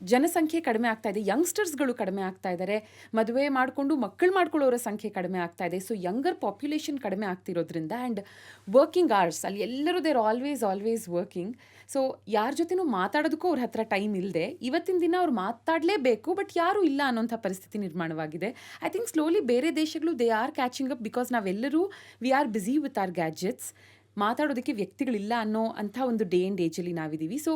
ಜನಸಂಖ್ಯೆ ಕಡಿಮೆ ಆಗ್ತಾ ಇದೆ, ಯಂಗ್ಸ್ಟರ್ಸ್ಗಳು ಕಡಿಮೆ ಆಗ್ತಾ ಇದ್ದಾರೆ, ಮದುವೆ ಮಾಡಿಕೊಂಡು ಮಕ್ಕಳು ಮಾಡ್ಕೊಳ್ಳೋರ ಸಂಖ್ಯೆ ಕಡಿಮೆ ಆಗ್ತಾ ಇದೆ. ಸೊ ಯಂಗರ್ ಪಾಪ್ಯುಲೇಷನ್ ಕಡಿಮೆ ಆಗ್ತಿರೋದ್ರಿಂದ, ಆ್ಯಂಡ್ ವರ್ಕಿಂಗ್ ಅವರ್ಸ್ ಅಲ್ಲಿ ಎಲ್ಲರೂ ದೇರ್ ಆಲ್ವೇಸ್ ವರ್ಕಿಂಗ್. ಸೊ ಯಾರ ಜೊತೆನೂ ಮಾತಾಡೋದಕ್ಕೂ ಅವ್ರ ಹತ್ರ ಟೈಮ್ ಇಲ್ಲದೆ, ಇವತ್ತಿನ ದಿನ ಅವ್ರು ಮಾತಾಡಲೇಬೇಕು, ಬಟ್ ಯಾರೂ ಇಲ್ಲ ಅನ್ನೋಂಥ ಪರಿಸ್ಥಿತಿ ನಿರ್ಮಾಣವಾಗಿದೆ. ಐ ಥಿಂಕ್ ಸ್ಲೋಲಿ ಬೇರೆ ದೇಶಗಳು they are catching up, because ನಾವೆಲ್ಲರೂ we are busy with our gadgets. ಮಾತಾಡೋದಕ್ಕೆ ವ್ಯಕ್ತಿಗಳಿಲ್ಲ ಅನ್ನೋ ಅಂಥ ಒಂದು ಡೇ ಆ್ಯಂಡ್ ಏಜಲ್ಲಿ ನಾವಿದ್ದೀವಿ. ಸೊ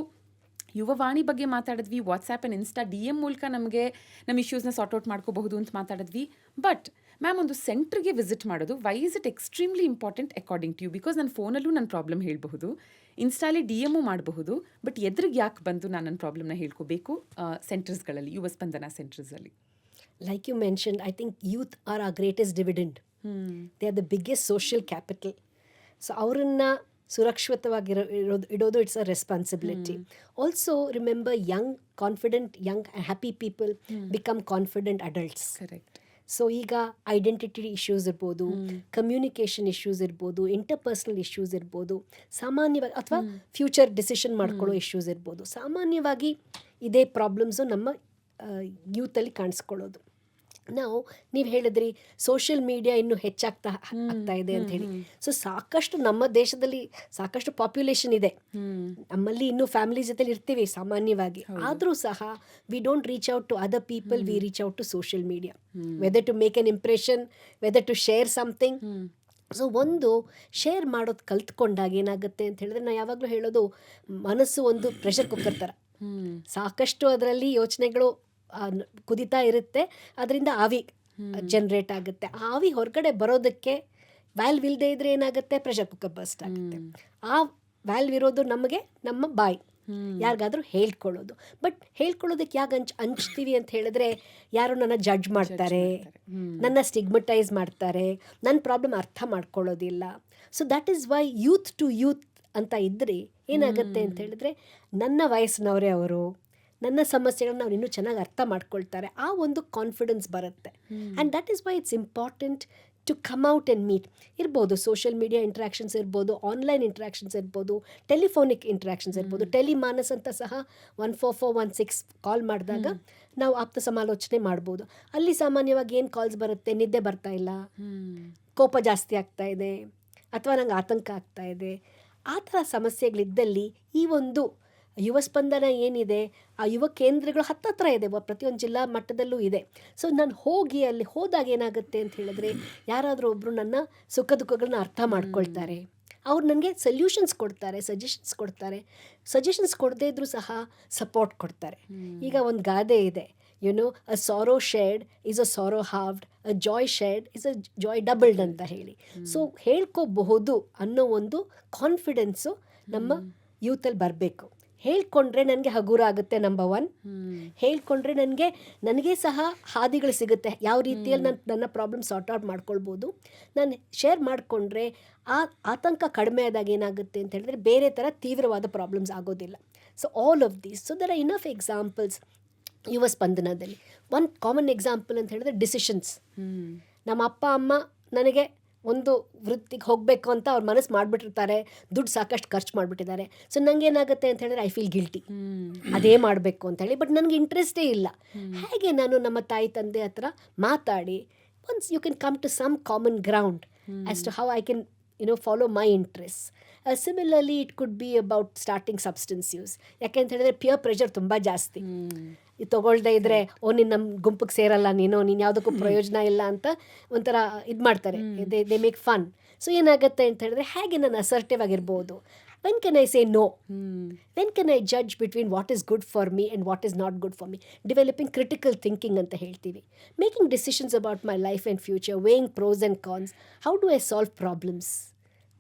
ಯುವವಾಣಿ ಬಗ್ಗೆ ಮಾತಾಡಿದ್ವಿ, ವಾಟ್ಸ್ಯಾಪ್ ಆ್ಯಂಡ್ ಇನ್ಸ್ಟಾ DM ಮೂಲಕ ನಮಗೆ ನಮ್ಮ ಇಶ್ಯೂಸ್ನ ಸಾರ್ಟ್ ಔಟ್ ಮಾಡ್ಕೋಬಹುದು ಅಂತ ಮಾತಾಡಿದ್ವಿ. ಬಟ್ ಮ್ಯಾಮ್, ಒಂದು ಸೆಂಟ್ರಿಗೆ ವಿಸಿಟ್ ಮಾಡೋದು, why is it extremely important according to you? Because ನನ್ನ ಫೋನಲ್ಲೂ ನನ್ನ ಪ್ರಾಬ್ಲಮ್ ಹೇಳಬಹುದು, ಇನ್ಸ್ಟಾಲಿ DM ಮಾಡಬಹುದು, ಬಟ್ ಎದುರಿಗೆ ಯಾಕೆ ಬಂದು ನಾನು ನನ್ನ ಪ್ರಾಬ್ಲಮ್ನ ಹೇಳ್ಕೋಬೇಕು ಸೆಂಟರ್ಸ್ಗಳಲ್ಲಿ, ಯುವ ಸ್ಪಂದನ ಸೆಂಟರ್ಸಲ್ಲಿ? Like you mentioned, I think youth are our greatest dividend. They are the biggest social capital. So ಅವರನ್ನು ಸುರಕ್ಷಿತವಾಗಿ ಇಡೋದು it's a responsibility. Also remember, Young confident, Young happy people become confident adults. Correct. So ಈಗ identity issues ಇರ್ಬೋದು, communication issues ಇರ್ಬೋದು, interpersonal issues ಇರ್ಬೋದು, ಸಾಮಾನ್ಯವಾಗಿ ಅಥವಾ future decision ಮಾಡ್ಕೊಳ್ಳೋ ಇಶ್ಯೂಸ್ ಇರ್ಬೋದು, ಸಾಮಾನ್ಯವಾಗಿ ಇದೇ ಪ್ರಾಬ್ಲಮ್ಸು ನಮ್ಮ ಯೂತಲ್ಲಿ ಕಾಣಿಸ್ಕೊಳ್ಳೋದು. ನೀವು ಹೇಳಿದ್ರಿ ಸೋಷಿಯಲ್ ಮೀಡಿಯಾ ಇನ್ನೂ ಹೆಚ್ಚಾಗ್ತಾ ಇದೆ ಅಂತ ಹೇಳಿ. ಸೊ ಸಾಕಷ್ಟು ನಮ್ಮ ದೇಶದಲ್ಲಿ ಸಾಕಷ್ಟು ಪಾಪ್ಯುಲೇಷನ್ ಇದೆ, ನಮ್ಮಲ್ಲಿ ಇನ್ನೂ ಫ್ಯಾಮಿಲಿ ಜೊತೆಲಿ ಇರ್ತೀವಿ ಸಾಮಾನ್ಯವಾಗಿ, ಆದರೂ ಸಹ we don't reach out to other people, we reach out to social media, whether to make an impression, whether to share something. So ಒಂದು ಶೇರ್ ಮಾಡೋದು ಕಲ್ತ್ಕೊಂಡಾಗ ಏನಾಗುತ್ತೆ ಅಂತ ಹೇಳಿದ್ರೆ, ನಾನು ಯಾವಾಗಲೂ ಹೇಳೋದು, ಮನಸ್ಸು ಒಂದು ಪ್ರೆಷರ್ ಕುಕ್ಕರ್ ಥರ, ಸಾಕಷ್ಟು ಅದರಲ್ಲಿ ಯೋಚನೆಗಳು ಕುದಿತಾ ಇರುತ್ತೆ, ಅದರಿಂದ ಆವಿ ಜನ್ರೇಟ್ ಆಗುತ್ತೆ. ಆವಿ ಹೊರಗಡೆ ಬರೋದಕ್ಕೆ ವ್ಯಾಲ್ವ್ ಇಲ್ಲದೆ ಇದ್ರೆ ಏನಾಗುತ್ತೆ, ಪ್ರೆಷರ್ ಕುಕ್ಕರ್ ಬರ್ಸ್ಟ್ ಆಗುತ್ತೆ. ಆ ವ್ಯಾಲ್ವ್ ಇರೋದು ನಮಗೆ ನಮ್ಮ ಬಾಯಿ, ಯಾರಿಗಾದ್ರೂ ಹೇಳ್ಕೊಳ್ಳೋದು. ಬಟ್ ಹೇಳ್ಕೊಳ್ಳೋದಕ್ಕೆ ಯಾಕೆ ಹಂಚ್ತೀವಿ ಅಂತ ಹೇಳಿದ್ರೆ, ಯಾರು ನನ್ನ ಜಡ್ಜ್ ಮಾಡ್ತಾರೆ, ನನ್ನ ಸ್ಟಿಗ್ಮಟೈಸ್ ಮಾಡ್ತಾರೆ, ನನ್ನ ಪ್ರಾಬ್ಲಮ್ ಅರ್ಥ ಮಾಡ್ಕೊಳ್ಳೋದಿಲ್ಲ. So that is why youth to youth ಅಂತ ಇದ್ದರೆ ಏನಾಗುತ್ತೆ ಅಂತ ಹೇಳಿದ್ರೆ, ನನ್ನ ವಯಸ್ಸಿನವರೇ ಅವರು, ನನ್ನ ಸಮಸ್ಯೆಗಳನ್ನ ಅವ್ರು ಇನ್ನೂ ಚೆನ್ನಾಗಿ ಅರ್ಥ ಮಾಡ್ಕೊಳ್ತಾರೆ, ಆ ಒಂದು ಕಾನ್ಫಿಡೆನ್ಸ್ ಬರುತ್ತೆ. And that is why it's important to come out and meet. ಇರ್ಬೋದು ಸೋಷಿಯಲ್ ಮೀಡಿಯಾ ಇಂಟ್ರಾಕ್ಷನ್ಸ್ ಇರ್ಬೋದು, ಆನ್ಲೈನ್ ಇಂಟ್ರಾಕ್ಷನ್ಸ್ ಇರ್ಬೋದು, ಟೆಲಿಫೋನಿಕ್ ಇಂಟ್ರಾಕ್ಷನ್ಸ್ ಇರ್ಬೋದು. ಟೆಲಿಮಾನಸ್ ಅಂತ ಸಹ 14416 ಕಾಲ್ ಮಾಡಿದಾಗ ನಾವು ಆಪ್ತ ಸಮಾಲೋಚನೆ ಮಾಡ್ಬೋದು. ಅಲ್ಲಿ ಸಾಮಾನ್ಯವಾಗಿ ಏನು ಕಾಲ್ಸ್ ಬರುತ್ತೆ, ನಿದ್ದೆ ಬರ್ತಾ ಇಲ್ಲ, ಕೋಪ ಜಾಸ್ತಿ ಆಗ್ತಾ ಇದೆ, ಅಥವಾ ನಂಗೆ ಆತಂಕ ಆಗ್ತಾ ಇದೆ, ಆ ಥರ ಸಮಸ್ಯೆಗಳಿದ್ದಲ್ಲಿ ಈ ಒಂದು ಯುವ ಸ್ಪಂದನ ಏನಿದೆ, ಆ ಯುವ ಕೇಂದ್ರಗಳು ಹತ್ತತ್ರ ಇದೆ, ಪ್ರತಿಯೊಂದು ಜಿಲ್ಲಾ ಮಟ್ಟದಲ್ಲೂ ಇದೆ. ಸೊ ನಾನು ಹೋಗಿ ಅಲ್ಲಿ ಹೋದಾಗ ಏನಾಗುತ್ತೆ ಅಂತ ಹೇಳಿದ್ರೆ, ಯಾರಾದರೂ ಒಬ್ಬರು ನನ್ನ ಸುಖ ದುಃಖಗಳನ್ನ ಅರ್ಥ ಮಾಡ್ಕೊಳ್ತಾರೆ, ಅವ್ರು ನನಗೆ ಸೊಲ್ಯೂಷನ್ಸ್ ಕೊಡ್ತಾರೆ, ಸಜೆಷನ್ಸ್ ಕೊಡ್ತಾರೆ. ಸಜೆಷನ್ಸ್ ಕೊಡದೇ ಇದ್ರೂ ಸಹ ಸಪೋರ್ಟ್ ಕೊಡ್ತಾರೆ. ಈಗ ಒಂದು ಗಾದೆ ಇದೆ, a sorrow shared is a sorrow halved, a joy shared is a joy doubled ಅಂತ ಹೇಳಿ. ಸೊ ಹೇಳ್ಕೋಬಹುದು ಅನ್ನೋ ಒಂದು ಕಾನ್ಫಿಡೆನ್ಸು ನಮ್ಮ ಯೂತಲ್ಲಿ ಬರಬೇಕು. ಹೇಳ್ಕೊಂಡ್ರೆ ನನಗೆ ಹಗುರ ಆಗುತ್ತೆ, ನಂಬರ್ 1. ಹೇಳ್ಕೊಂಡ್ರೆ ನನಗೆ ಸಹ ಹಾದಿಗಳು ಸಿಗುತ್ತೆ, ಯಾವ ರೀತಿಯಲ್ಲಿ ನನ್ನ ಪ್ರಾಬ್ಲಮ್ ಸಾರ್ಟ್ ಔಟ್ ಮಾಡ್ಕೊಳ್ಬೋದು. ನಾನು ಶೇರ್ ಮಾಡಿಕೊಂಡ್ರೆ ಆತಂಕ ಕಡಿಮೆ ಆದಾಗ ಏನಾಗುತ್ತೆ ಅಂತ ಹೇಳಿದ್ರೆ ಬೇರೆ ಥರ ತೀವ್ರವಾದ ಪ್ರಾಬ್ಲಮ್ಸ್ ಆಗೋದಿಲ್ಲ. So all of these, so there are enough examples. ಯುವ ಸ್ಪಂದನದಲ್ಲಿ ಒಂದು ಕಾಮನ್ ಎಕ್ಸಾಂಪಲ್ ಅಂತ ಹೇಳಿದ್ರೆ ಡಿಸಿಷನ್ಸ್. ನಮ್ಮ ಅಪ್ಪ ಅಮ್ಮ ನನಗೆ ಒಂದು ವೃತ್ತಿಗೆ ಹೋಗಬೇಕು ಅಂತ ಅವ್ರ ಮನಸ್ಸು ಮಾಡಿಬಿಟ್ಟಿರ್ತಾರೆ, ದುಡ್ಡು ಸಾಕಷ್ಟು ಖರ್ಚು ಮಾಡಿಬಿಟ್ಟಿದ್ದಾರೆ. ಸೊ ನನಗೆ ಏನಾಗುತ್ತೆ ಅಂತ ಹೇಳಿದ್ರೆ ಐ ಫೀಲ್ ಗಿಲ್ಟಿ, ಅದೇ ಮಾಡಬೇಕು ಅಂತ ಹೇಳಿ. ಬಟ್ ನನಗೆ ಇಂಟ್ರೆಸ್ಟೇ ಇಲ್ಲ. ಹೇಗೆ ನಾನು ನಮ್ಮ ತಾಯಿ ತಂದೆ ಹತ್ರ ಮಾತಾಡಿ once you can come to some common ground as to how I can follow my interests. Similarly, it could be about starting substance use. ಯಾಕೆಂತ ಹೇಳಿದ್ರೆ ಪ್ಯೂರ್ ಪ್ರೆಷರ್ ತುಂಬ ಜಾಸ್ತಿ. ಇದು ತೊಗೊಳ್ದೇ ಇದ್ರೆ ನೀನು ನಮ್ಮ ಗುಂಪಿಗೆ ಸೇರಲ್ಲ, ನೀನು ಯಾವುದಕ್ಕೂ ಪ್ರಯೋಜನ ಇಲ್ಲ ಅಂತ ಒಂಥರ ಇದು ಮಾಡ್ತಾರೆ, ದೇ ಮೇಕ್ ಫನ್. ಸೊ ಏನಾಗುತ್ತೆ ಅಂತ ಹೇಳಿದ್ರೆ ಹೇಗೆ ನಾನು ಅಸರ್ಟಿವ್ ಆಗಿರ್ಬೋದು. When can I say no? When can I judge between what is good for me and what is not good for me? Developing critical thinking ಅಂತ ಹೇಳ್ತೀವಿ. Making decisions about my life and future, weighing pros and cons. How do I solve problems?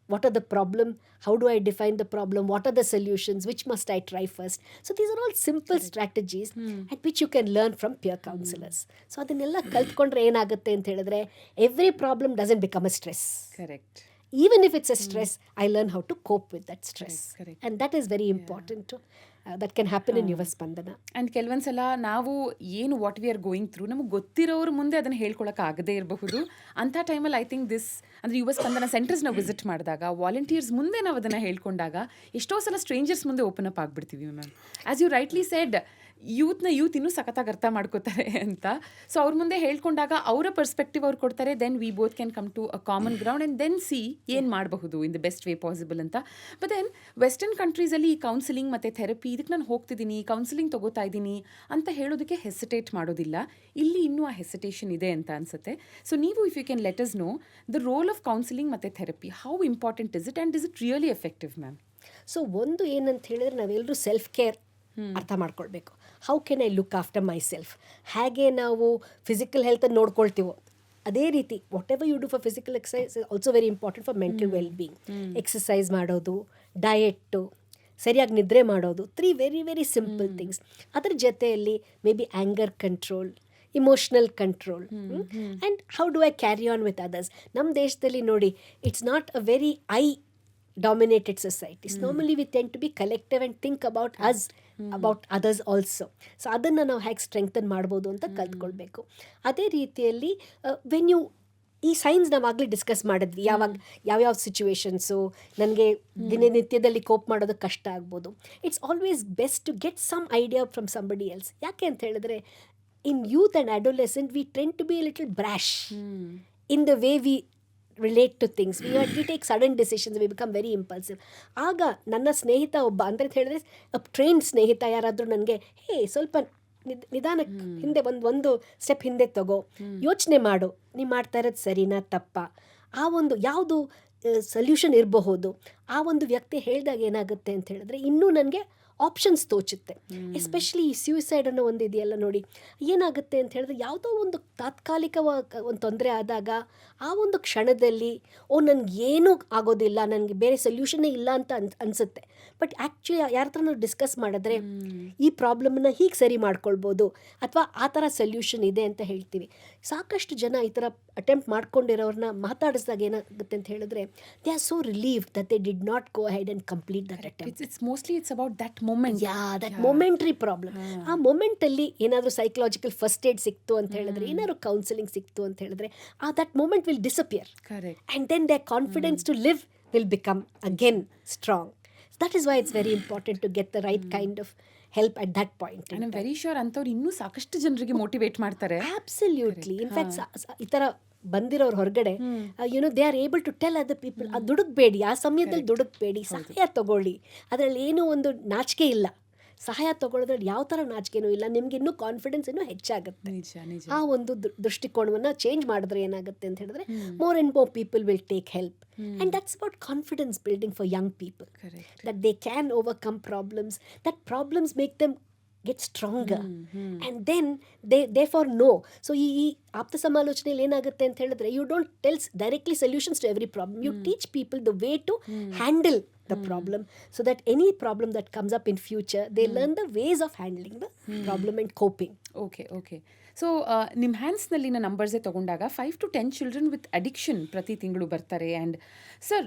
What are the problem? How do I define the problem? What are the solutions? Which must I try first? So these are all simple strategies at which you can learn from peer counselors. So ಅದನ್ನೆಲ್ಲ ಕಲ್ತ್ಕೊಂಡ್ರೆ ಏನಾಗುತ್ತೆ ಅಂತ ಹೇಳಿದ್ರೆ every problem doesn't become a stress. Correct. Even if it's a stress, I learn how to cope with that stress. Correct. And that is very important too. That can happen in Yuva Spandana. And ಕೆಲವೊಂದ್ಸಲ ನಾವು ಏನು what we are going through ನಮಗೆ ಗೊತ್ತಿರೋರ ಮುಂದೆ ಅದನ್ನು ಹೇಳ್ಕೊಳಕ್ಕೆ ಆಗದೇ ಇರಬಹುದು. ಅಂಥ ಟೈಮಲ್ಲಿ ಐ ಥಿಂಕ್ ಅಂದರೆ ಯುವ ಸ್ಪಂದನ ಸೆಂಟರ್ಸ್ನ ವಿಸಿಟ್ ಮಾಡಿದಾಗ ವಾಲಂಟಿಯರ್ಸ್ ಮುಂದೆ ನಾವು ಅದನ್ನು ಹೇಳ್ಕೊಂಡಾಗ ಎಷ್ಟೋ ಸಲ ಸ್ಟ್ರೇಂಜರ್ಸ್ ಮುಂದೆ ಓಪನ್ ಅಪ್ ಆಗಿಬಿಡ್ತೀವಿ ma'am. As you rightly said, youth ಇನ್ನೂ ಸಖತ್ತಾಗಿ ಅರ್ಥ ಮಾಡ್ಕೋತಾರೆ ಅಂತ. ಸೊ ಅವ್ರ ಮುಂದೆ ಹೇಳ್ಕೊಂಡಾಗ ಅವರ ಪರ್ಸ್ಪೆಕ್ಟಿವ್ ಅವ್ರು ಕೊಡ್ತಾರೆ. Then we both can come to a common ground and then see ಏನು ಮಾಡಬಹುದು in the best way possible ಅಂತ. ಬಟ್ ದೆನ್ ವೆಸ್ಟರ್ನ್ ಕಂಟ್ರೀಸಲ್ಲಿ ಈ ಕೌನ್ಸಿಲಿಂಗ್ ಮತ್ತು ಥೆರಪಿ ಇದಕ್ಕೆ ನಾನು ಹೋಗ್ತಿದ್ದೀನಿ, ಕೌನ್ಸಿಲಿಂಗ್ ತೊಗೋತಾ ಇದ್ದೀನಿ ಅಂತ ಹೇಳೋದಕ್ಕೆ ಹೆಸಿಟೇಟ್ ಮಾಡೋದಿಲ್ಲ. ಇಲ್ಲಿ ಇನ್ನೂ ಆ ಹೆಸಿಟೇಷನ್ ಇದೆ ಅಂತ ಅನಿಸುತ್ತೆ. ಸೊ ನೀವು if you can let us know the role of counselling ಮತ್ತು therapy, how important is it and is it really effective ma'am? So ಒಂದು ಏನಂತ ಹೇಳಿದ್ರೆ ನಾವೆಲ್ಲರೂ ಸೆಲ್ಫ್ ಕೇರ್ ಅರ್ಥ ಮಾಡ್ಕೊಳ್ಬೇಕು. How can I look after myself? ಹೇಗೆ ನಾವು physical ಹೆಲ್ತನ್ನು ನೋಡ್ಕೊಳ್ತೀವೋ ಅದೇ ರೀತಿ whatever you do for physical exercise is also very important for mental well being. Exercise ಮಾಡೋದು, ಡಯೆಟ್ಟು, ಸರಿಯಾಗಿ ನಿದ್ರೆ ಮಾಡೋದು, 3 ವೆರಿ ವೆರಿ ಸಿಂಪಲ್ ಥಿಂಗ್ಸ್. ಅದರ ಜೊತೆಯಲ್ಲಿ may be anger control, emotional control, and how do I carry on with others. ನಮ್ಮ ದೇಶದಲ್ಲಿ ನೋಡಿ, it's not a very dominated societies. Normally we tend to be collective and think about us, about others also. So ಅದನ್ನು ನಾವು ಹೇಗೆ strengthen ಮಾಡ್ಬೋದು ಅಂತ ಕಲ್ತ್ಕೊಳ್ಬೇಕು. ಅದೇ ರೀತಿಯಲ್ಲಿ ವೆನ್ ಯು ಈ ಸೈನ್ಸ್ ನಾವಾಗಲೇ ಡಿಸ್ಕಸ್ ಮಾಡಿದ್ವಿ, ಯಾವ್ಯಾವ ಸಿಚುವೇಶನ್ಸು ನನಗೆ ದಿನನಿತ್ಯದಲ್ಲಿ ಕೋಪ್ ಮಾಡೋದು ಕಷ್ಟ ಆಗ್ಬೋದು. It's always best to get some idea from somebody else. ಯಾಕೆ ಅಂತ ಹೇಳಿದ್ರೆ in youth and adolescent we trend to be a little brash in the way we relate to things. We take sudden decisions, we become very impulsive. ಆಗ ನನ್ನ ಸ್ನೇಹಿತ ಒಬ್ಬ ಅಂದರೆ ಹೇಳಿದ್ರೆ train ಸ್ನೇಹಿತ ಯಾರಾದರೂ ನನಗೆ ಸ್ವಲ್ಪ ನಿಧಾನಕ್ಕೆ ಹಿಂದೆ ಒಂದು ಸ್ಟೆಪ್ ಹಿಂದೆ ತಗೋ, ಯೋಚನೆ ಮಾಡು, ನೀವು ಮಾಡ್ತಾ ಇರೋದು ಸರಿನಾ ತಪ್ಪಾ, ಆ ಒಂದು ಯಾವುದು ಸೊಲ್ಯೂಷನ್ ಇರಬಹುದು, ಆ ಒಂದು ವ್ಯಕ್ತಿ ಹೇಳಿದಾಗ ಏನಾಗುತ್ತೆ ಅಂತ ಹೇಳಿದ್ರೆ ಇನ್ನೂ ನನಗೆ ಆಪ್ಷನ್ಸ್ ತೋಚುತ್ತೆ. ಎಸ್ಪೆಷಲಿ ಈ ಸ್ಯೂಸೈಡ್ ಅನ್ನೋ ಒಂದು ಇದೆಯಲ್ಲ ನೋಡಿ, ಏನಾಗುತ್ತೆ ಅಂತ ಹೇಳಿದ್ರೆ ಯಾವುದೋ ಒಂದು ತಾತ್ಕಾಲಿಕವಾಗಿ ಒಂದು ತೊಂದರೆ ಆದಾಗ ಆ ಒಂದು ಕ್ಷಣದಲ್ಲಿ ನನಗೇನೂ ಆಗೋದಿಲ್ಲ, ನನಗೆ ಬೇರೆ ಸೊಲ್ಯೂಷನ್ನೇ ಇಲ್ಲ ಅಂತ ಅನಿಸುತ್ತೆ. ಬಟ್ ಆ್ಯಕ್ಚುಲಿ ಯಾರ ಹತ್ರ ನಾವು ಡಿಸ್ಕಸ್ ಮಾಡಿದ್ರೆ ಈ ಪ್ರಾಬ್ಲಮ್ನ ಹೀಗೆ ಸರಿ ಮಾಡ್ಕೊಳ್ಬೋದು ಅಥವಾ ಆ ಥರ ಸೊಲ್ಯೂಷನ್ ಇದೆ ಅಂತ ಹೇಳ್ತೀವಿ. ಸಾಕಷ್ಟು ಜನ ಈ ಥರ ಅಟೆಂಪ್ಟ್ ಮಾಡ್ಕೊಂಡಿರೋರನ್ನ ಮಾತಾಡಿಸಿದಾಗ ಏನಾಗುತ್ತೆ ಅಂತ ಹೇಳಿದ್ರೆ they are so relieved that they did not go ahead and complete that attempt. It's mostly it's about that moment. That momentary problem. ಆ ಮೊಮೆಂಟಲ್ಲಿ ಏನಾದರೂ ಸೈಕಲಾಜಿಕಲ್ ಫಸ್ಟ್ ಏಡ್ ಸಿಕ್ತು ಅಂತ ಹೇಳಿದ್ರೆ, ಏನಾದ್ರು ಕೌನ್ಸಿಲಿಂಗ್ ಸಿಕ್ತು ಅಂತ ಹೇಳಿದ್ರೆ that moment will disappear. Correct. And then their confidence to live will become again strong. That is why it's very important to get the right kind of help at that point. And I'm very sure ಅಂಥವ್ರು ಇನ್ನೂ ಸಾಕಷ್ಟು ಜನರಿಗೆ motivate ಮಾಡ್ತಾರೆ. Absolutely. In fact, ಈ ಥರ ಬಂದಿರೋರು ಹೊರಗಡೆ they are able to tell other people, ದುಡುಕ್ಬೇಡಿ, ಆ ಸಮಯದಲ್ಲಿ ದುಡುಕ್ಬೇಡಿ, ಸಹಾಯ ತಗೊಳ್ಳಿ, ಅದರಲ್ಲಿ ಏನೂ ಒಂದು ನಾಚಿಕೆ ಇಲ್ಲ. ಸಹಾಯ ತಗೊಳ್ಳೋದ್ರಲ್ಲಿ ಯಾವ ಥರ ನಾಚಿಕೆನೂ ಇಲ್ಲ, ನಿಮ್ಗೆ ಇನ್ನೂ ಕಾನ್ಫಿಡೆನ್ಸ್ ಇನ್ನೂ ಹೆಚ್ಚಾಗುತ್ತೆ. ಆ ಒಂದು ದೃಷ್ಟಿಕೋನವನ್ನು ಚೇಂಜ್ ಮಾಡಿದ್ರೆ ಏನಾಗುತ್ತೆ ಅಂತ ಹೇಳಿದ್ರೆ more and more people will take help. And that's about confidence building for Young people, that they can overcome problems, that problems make them get stronger and then they therefore know. So ಈ ಆಪ್ತ ಸಮಾಲೋಚನೆಯಲ್ಲಿ ಏನಾಗುತ್ತೆ ಅಂತ ಹೇಳಿದ್ರೆ you don't tell directly solutions to every problem. You teach people the way to handle the problem, so that any problem that comes up in future they learn the ways of handling the problem and coping. Okay so ನಿಮ್ಹ್ಯಾನ್ಸ್ನಲ್ಲಿನ ನಂಬರ್ಸೇ ತಗೊಂಡಾಗ 5 to 10 children with addiction ಪ್ರತಿ ತಿಂಗಳು ಬರ್ತಾರೆ. And sir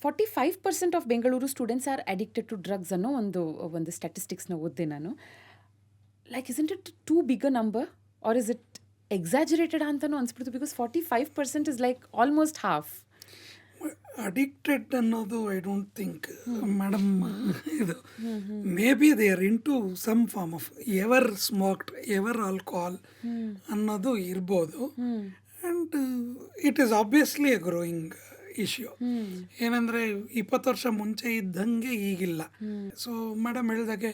45% of Bengaluru students are addicted to drugs ಅನ್ನೋ ಒಂದು ಸ್ಟ್ಯಾಟಿಸ್ಟಿಕ್ಸ್ನ ಓದಿದೆ ನಾನು. Like is it too big a number or is it exaggerated ಅಂತಲೂ ಅನ್ಸ್ಬಿಡ್ತು, because 45% is like almost half. Addicted ಅನ್ನೋದು ಐ ಡೋಂಟ್ ಥಿಂಕ್ ಮೇಡಮ್. ಇದು maybe they are into some form of ever smoked ever alcohol ಅನ್ನೋದು ಇರ್ಬೋದು. And it is obviously a growing issue. ಏನಂದರೆ 20 ವರ್ಷ ಮುಂಚೆ ಇದ್ದಂಗೆ ಈಗಿಲ್ಲ. ಸೊ ಮೇಡಮ್ ಹೇಳಿದಾಗೆ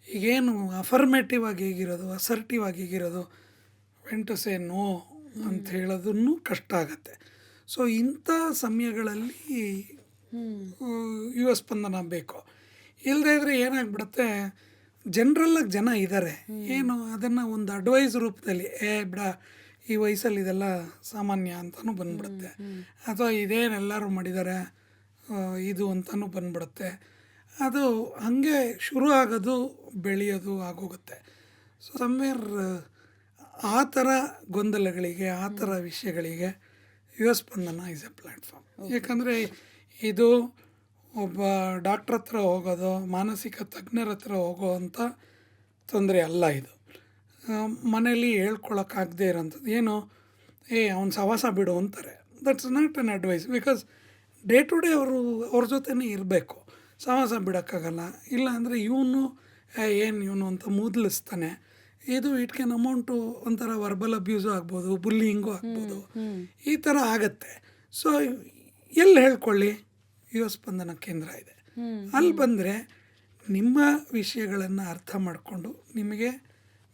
ಈಗೇನು ಅಫರ್ಮೇಟಿವ್ ಆಗಿ ಹೇಗಿರೋದು, ಅಸರ್ಟಿವ್ ಆಗಿ ಹೇಗಿರೋದು, ವೆನ್ ಟು ಸೇ ನೋ ಅಂತ ಹೇಳೋದನ್ನು ಕಷ್ಟ ಆಗತ್ತೆ. ಸೊ ಇಂಥ ಸಮಯಗಳಲ್ಲಿ ಯುವ ಸ್ಪಂದನ ಬೇಕು. ಇಲ್ಲದೇ ಇದ್ದರೆ ಏನಾಗ್ಬಿಡುತ್ತೆ, ಜನರಲ್ಲಾಗಿ ಜನ ಇದ್ದಾರೆ, ಏನು ಅದನ್ನು ಒಂದು ಅಡ್ವೈಸ್ ರೂಪದಲ್ಲಿ ಬಿಡ ಈ ವಯಸ್ಸಲ್ಲಿ ಇದೆಲ್ಲ ಸಾಮಾನ್ಯ ಅಂತಲೂ ಬಂದ್ಬಿಡುತ್ತೆ, ಅಥವಾ ಇದೇನೆಲ್ಲರೂ ಮಾಡಿದ್ದಾರೆ ಇದು ಅಂತಲೂ ಬಂದ್ಬಿಡುತ್ತೆ. ಅದು ಹಾಗೆ ಶುರು ಆಗೋದು ಬೆಳೆಯೋದು ಆಗೋಗುತ್ತೆ. ಸೊ ಸಮ್ವೇರ್ ಆ ಥರ ಗೊಂದಲಗಳಿಗೆ, ಆ ಥರ ವಿಷಯಗಳಿಗೆ ಯುವ ಸ್ಪಂದನ ಇಸ್ ಎ ಪ್ಲ್ಯಾಟ್ಫಾರ್ಮ್. ಯಾಕಂದರೆ ಇದು ಒಬ್ಬ ಡಾಕ್ಟ್ರ್ ಹತ್ರ ಹೋಗೋದು, ಮಾನಸಿಕ ತಜ್ಞರ ಹತ್ರ ಹೋಗೋ ಅಂಥ ತೊಂದರೆ ಅಲ್ಲ. ಇದು ಮನೇಲಿ ಹೇಳ್ಕೊಳಕ್ಕಾಗದೇ ಇರೋಂಥದ್ದು. ಏನು ಅವ್ನು ಸವಾಸ ಬಿಡು ಅಂತಾರೆ. That's not an advice, because day to day ಅವ್ರ ಜೊತೆನೇ ಇರಬೇಕು. ಸವಾಸ ಬಿಡೋಕ್ಕಾಗಲ್ಲ. ಇಲ್ಲ ಅಂದರೆ ಇವನು ಅಂತ ಮೂದಲಿಸ್ತಾನೆ. ಇದು ಇಟ್ ಕ್ಯಾನ್ ಅಮೌಂಟು ಒಂಥರ ವರ್ಬಲ್ ಅಬ್ಯೂಸು ಆಗ್ಬೋದು, ಬುಲ್ಲಿಂಗು ಆಗ್ಬೋದು, ಈ ಥರ ಆಗತ್ತೆ. ಸೊ ಎಲ್ಲಿ ಹೇಳ್ಕೊಳ್ಳಿ, ಯುವ ಸ್ಪಂದನ ಕೇಂದ್ರ ಇದೆ. ಅಲ್ಲಿ ಬಂದರೆ ನಿಮ್ಮ ವಿಷಯಗಳನ್ನು ಅರ್ಥ ಮಾಡಿಕೊಂಡು ನಿಮಗೆ